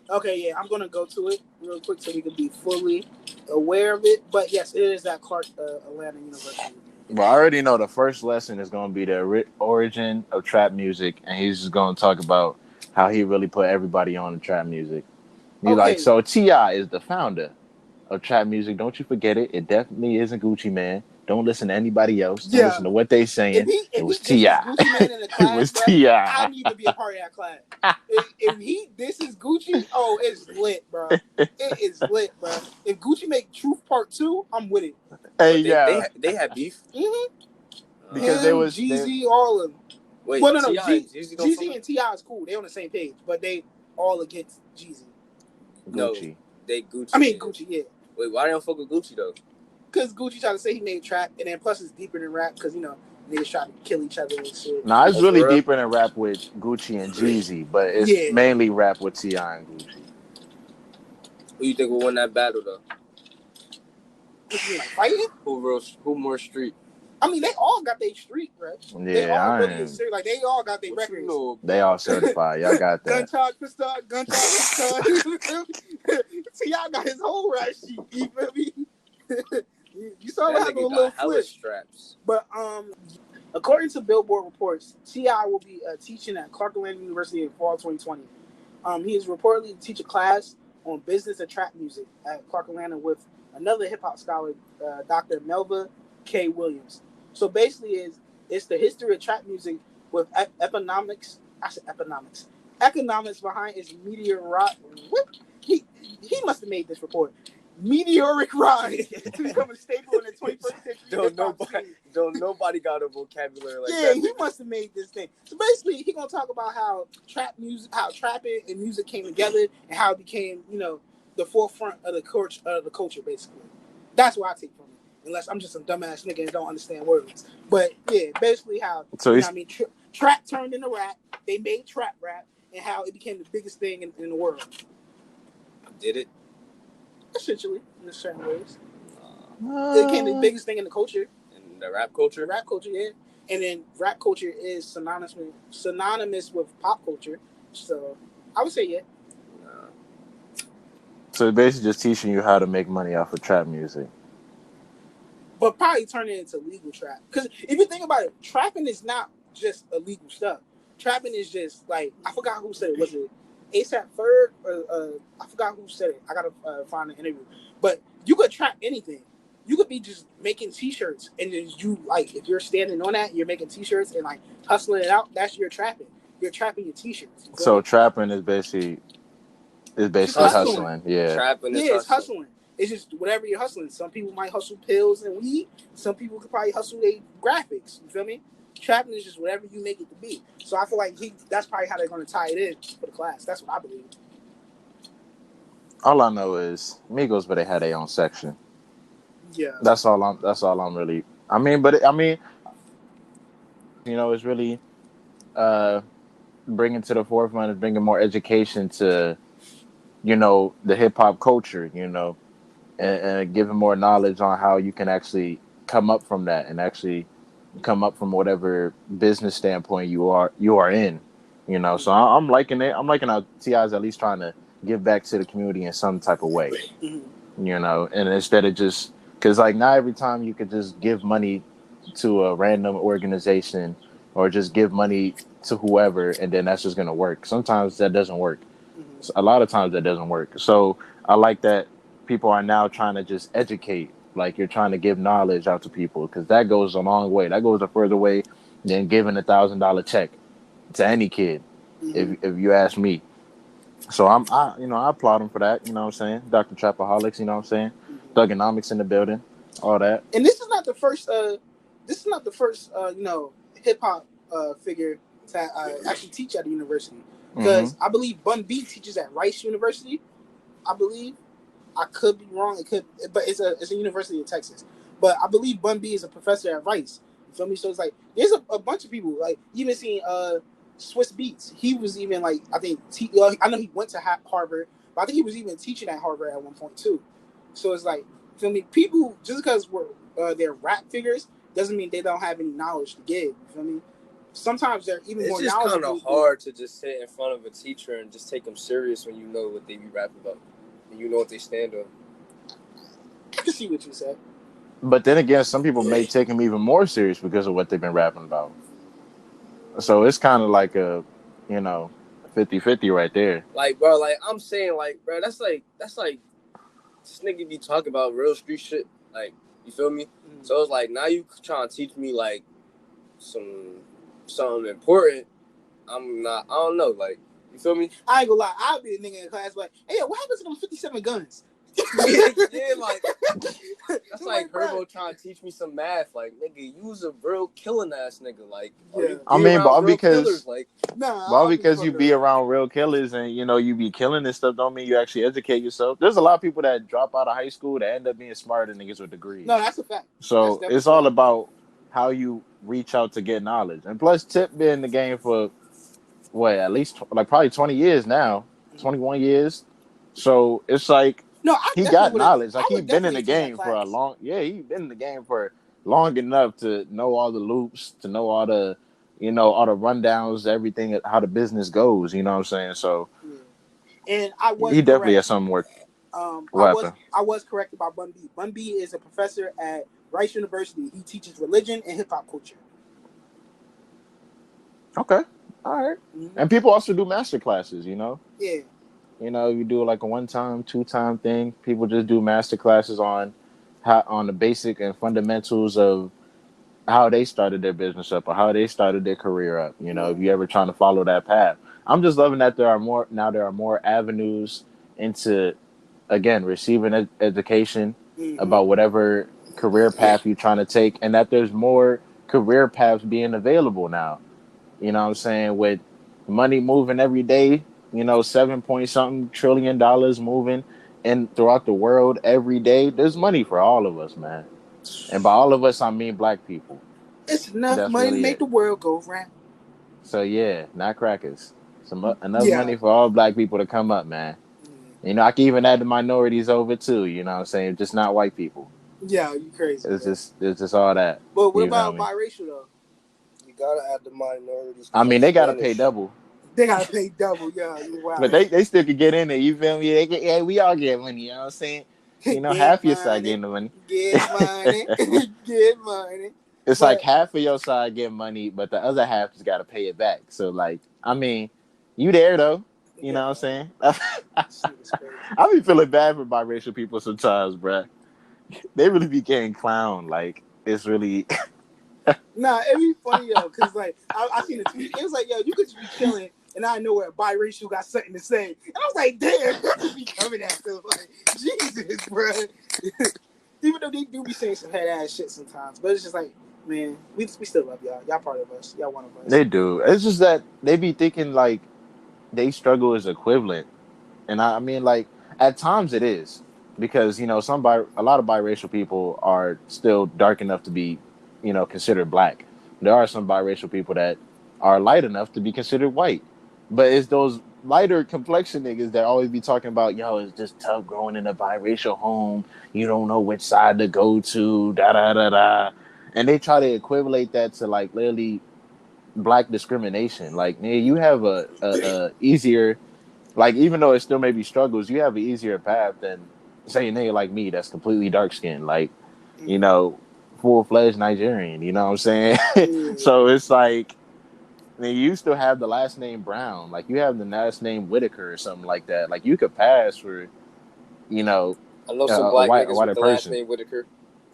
Okay, yeah, I'm gonna go to it real quick so we can be fully aware of it. But yes, it is at Clark Atlanta University. Well, I already know the first lesson is going to be the origin of trap music, and he's just going to talk about how he really put everybody on the trap music. He's like, so T.I. is the founder of trap music. Don't you forget it. It definitely isn't Gucci Mane. Don't listen to anybody else. Don't listen to what they saying. It was T.I. It was T.I. I need to be a part of that class. This is Gucci, oh, it's lit, bro. It is lit, bro. If Gucci make Truth Part 2, I'm with it. Hey, they had beef? Mm-hmm. because they Him, was Jeezy, all of them. Wait, Well, no, T.I. and Jeezy don't Jeezy and T.I. is cool. They on the same page, but they all against Jeezy. No, Gucci. they Gucci. I mean, Gucci, yeah. Wait, why they don't fuck with Gucci though? Because Gucci tried to say he made trap, and then plus it's deeper than rap because, niggas try to kill each other and shit. Nah, it's Oh, really for real? deeper than rap with Gucci and Jeezy, but it's Yeah. mainly rap with T.I. and Gucci. Who you think will win that battle though? What you mean, like fighting? Who more street? I mean, they all got their street, bro. They Yeah, all I really am. is serious. Like, they all got their What records. you know They all certified. Y'all got Gun that. charge for start, gun charge for start. See, y'all got his whole rap sheet. You feel me? You saw that what happened nigga with Lil got hella Flip. straps. But according to Billboard reports, T.I. will be teaching at Clark Atlanta University in fall 2020. He is reportedly to teach a class on business and trap music at Clark Atlanta with another hip hop scholar, Dr. Melva K. Williams. So basically, it's the history of trap music with economics. I said economics. Economics behind its meteoric. What? He must have made this report. Meteoric rise to become a staple in the 21st century. Don't nobody got a vocabulary like that. Yeah, he must have made this thing. So basically, he gonna talk about how trapping and music came together, and how it became, the forefront of the culture. Basically, that's what I take from it. Unless I'm just some dumbass nigga and don't understand words. But yeah, basically how trap turned into rap. They made trap rap, and how it became the biggest thing in the world. Did it? Essentially, in certain ways. It became the biggest thing in the culture. In the rap culture? The rap culture, yeah. And then rap culture is synonymous with pop culture. So I would say, yeah. So it's basically just teaching you how to make money off of trap music. But probably turn it into legal trap. Because if you think about it, trapping is not just illegal stuff. Trapping is just like, I forgot who said it. Was it ASAP Ferg? Or I forgot who said it. I got to find an interview. But you could trap anything. You could be just making t-shirts, and then if you're standing on that, you're making t-shirts and like hustling it out. That's your trapping. You're trapping your t-shirts. So trapping is basically hustling. Yeah. Trapping is it's hustling. It's just whatever you're hustling. Some people might hustle pills and weed. Some people could probably hustle their graphics. You feel me? Trapping is just whatever you make it to be. So I feel like that's probably how they're going to tie it in for the class. That's what I believe. All I know is Migos, but they had their own section. Yeah. That's all I'm really. It's really bringing to the forefront is bringing more education to, the hip hop culture, and giving more knowledge on how you can actually come up from that and actually come up from whatever business standpoint you are in, So I'm liking it. I'm liking how T.I.'s at least trying to give back to the community in some type of way, and instead of just because not every time you could just give money to a random organization or just give money to whoever and then that's just gonna work. Sometimes that doesn't work. A lot of times that doesn't work. So I like that people are now trying to just educate. Like you're trying to give knowledge out to people because that goes a long way. That goes a further way than giving $1,000 check to any kid, if you ask me. So I applaud him for that. You know what I'm saying? Dr. Trapaholics. You know what I'm saying? Thugonomics in the building. All that. And this is not the first. Hip hop figure to actually teach at the university. Because I believe Bun B teaches at Rice University. I believe. I could be wrong. It could, but it's a university in Texas. But I believe Bun B is a professor at Rice. You feel me? So it's like there's a bunch of people. Like even seeing Swiss Beats. He was even like I think I know he went to Harvard, but I think he was even teaching at Harvard at one point too. So it's like, you feel me? People just because they're rap figures doesn't mean they don't have any knowledge to give. You feel me? Sometimes they're even more knowledgeable. It's just kind of hard to just sit in front of a teacher and just take them serious when you know what they be rapping about. You know what they stand on. I can see what you said. But then again, some people may take him even more serious because of what they've been rapping about. So it's kind of like a, 50-50 right there. Like, bro, I'm saying, bro, that's like this nigga be talking about real street shit. Like, you feel me? So it's like, now you trying to teach me, something important. I don't know, you feel me? I ain't gonna lie. I'll be a nigga in class like, hey, what happens to them 57 guns? Yeah, like that's like bro. Herbo trying to teach me some math. Like, nigga, you was a real killing ass nigga. Like, or Yeah. you I be mean, but around all real because killers. Like, well, I'm just because you fucking be around. around real killers and you be killing and stuff, don't mean you actually educate yourself. There's a lot of people that drop out of high school that end up being smarter niggas with No, degrees. that's a fact. That's So it's definitely a all fact. about how you reach out to get knowledge. And plus, Tip been in the game for what, at least like probably 20 years now, 21 years. So it's like No, I he definitely got would have. knowledge. Like I he would been in definitely the attend that game for a class. long. Yeah, he been in the game for long enough to know all the loops, to know all the all the rundowns, everything, how the business goes. You know what I'm saying? So Yeah. And I was he definitely correct. has some work. I What was happened? I was correct about Bun B. Bun B is a professor at Rice University. He teaches religion and hip hop culture. Okay, all right. Mm-hmm. And people also do master classes. Yeah. You do like a 1 time, 2 time thing. People just do master classes on how on the basic and fundamentals of how they started their business up or how they started their career up. Yeah. If you ever trying to follow that path. I'm just loving that there are more avenues into again receiving education Mm-hmm. about whatever career path you're trying to take, and that there's more career paths being available now. You know what I'm saying? With money moving every day, 7 point something $1 trillion moving and throughout the world every day, there's money for all of us, man. And by all of us, I mean black people. It's enough That's money to really make it. the world go round. So yeah, not crackers. Enough Yeah. money for all black people to come up, man. I can even add the minorities over too. You know what I'm saying? Just not white people. Yeah, you crazy, bro. It's just all that. But what You feel about me? biracial though? you gotta add the minorities I because mean, that's they gotta pay Spanish. double. They gotta pay double. Yeah, you But wild. they still could get in there. You feel me? Yeah, we all get money. You know what I'm saying? Get Half your side money, getting the money. get money, get money. It's like But half of your side get money, but the other half just got to pay it back. So like, I mean, you there though? You yeah, know what I'm saying? this nigga's crazy. I be feeling bad for biracial people sometimes, bruh. They really be getting clowned. Like it's really. Nah, it'd be funny though, cause like I seen a tweet. It was like, yo, you could just be chilling, and I know where a biracial got something to say, and I was like, damn, they just be coming at them like, Jesus, bro. Even though they do be saying some head ass shit sometimes, but it's just like, man, we still love y'all. Y'all part of us. Y'all one of us. They do. It's just that they be thinking like they struggle is equivalent. And I mean, like at times it is because a lot of biracial people are still dark enough to be, considered black. There are some biracial people that are light enough to be considered white, but it's those lighter complexion niggas that always be talking about, yo, it's just tough growing in a biracial home. You don't know which side to go to, da da da da, and they try to equivalate that to like literally black discrimination. Like, man, you have a easier like even though it still may be struggles, you have an easier path than say a nigga like me that's completely dark skinned, like, you Mm. know, full fledged Nigerian, you know what I'm saying? Yeah. So it's like I mean, you still have the last name Brown, like you have the last name Whitaker or something like that. Like you could pass for, you know, I know some black a niggas with whiter the last person. name Whitaker.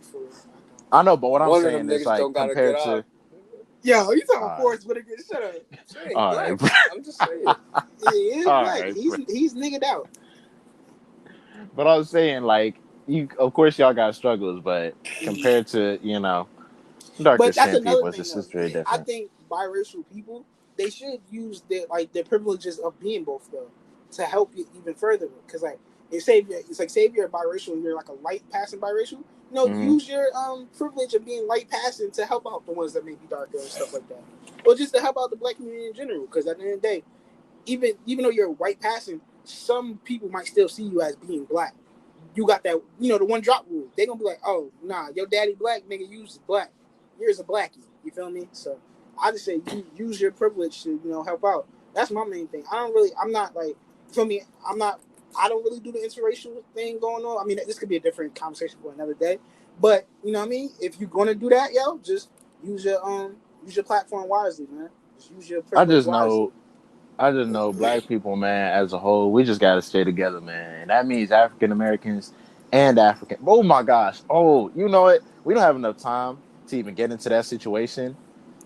For real, I know, but what I'm One of them saying is niggas like don't got a good compared eye. to yo, you talking all about right, Forrest Whitaker? Shut up. I'm saying he all black. right, bro. I'm just saying. Yeah, he is All black. right, He's niggered out. but I was saying like you of course y'all got struggles, but Mm. compared to, darker But that's skinned another people, it's thing though. just very I different. think biracial people they should use their privileges of being both though to help you even further. Because like say if you're biracial and you're like a light passing biracial, Hmm. use your privilege of being light passing to help out the ones that may be darker and stuff like that, or just to help out the black community in general. Because at the end of the day, even though you're white passing, some people might still see you as being black. You got that, the one drop rule. They gonna be like, oh nah, your daddy black, nigga, you's black. You're a blackie. You feel me? So I just say you use your privilege to help out. That's my main thing. I'm not like, you feel me? I don't really do the interracial thing going on. I mean, this could be a different conversation for another day. But you know what I mean? If you're gonna do that, yo, just use your platform wisely, man. Just use your I privilege just wisely. know, I just know black people, man, as a whole, we just gotta stay together, man. And that means African Americans and African. Oh my gosh! Oh, you know it. We don't have enough time to even get into that situation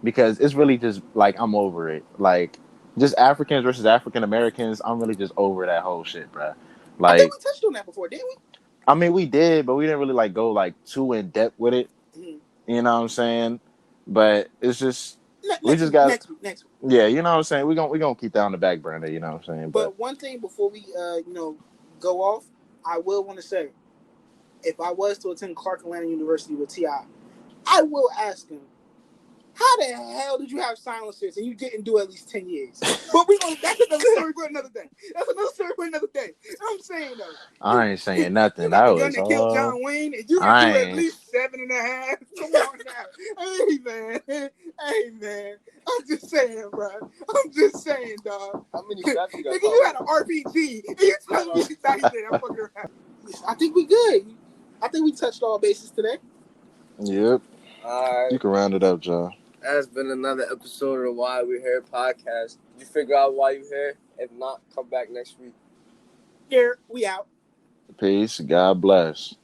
because it's really just like I'm over it. Like just Africans versus African Americans. I'm really just over that whole shit, bro. I think Like we touched on that before, didn't we? I mean, we did, but we didn't really like go like too in depth with it. Mhm. You know what I'm saying? But it's just we Next just week, got next week, next week. yeah. You know what I'm saying? We gonna keep that on the back burner. You know what I'm saying? But But one thing before we, go off, I will want to say, if I was to attend Clark Atlanta University with Ti, I will ask him, how the hell did you have silencers and you didn't do at least 10 years? But that's another story for another day. That's another story for another day. I'm saying though, I ain't saying you nothing. got That the gun was that killed all. John Wayne and you didn't I do at ain't. least 7.5. Come on now. Hey man. Hey man. I'm just saying, bro. I'm just saying, dog. How many shots you got? Nigga, you had an RPG and you telling me exactly I'm fucking around. I think we good. I think we touched all bases today. Yep. All You right. can round it up, John. That's been another episode of the Why We Here podcast. Did you figure out why you here? If not, come back next week. Here, we out. Peace. God bless.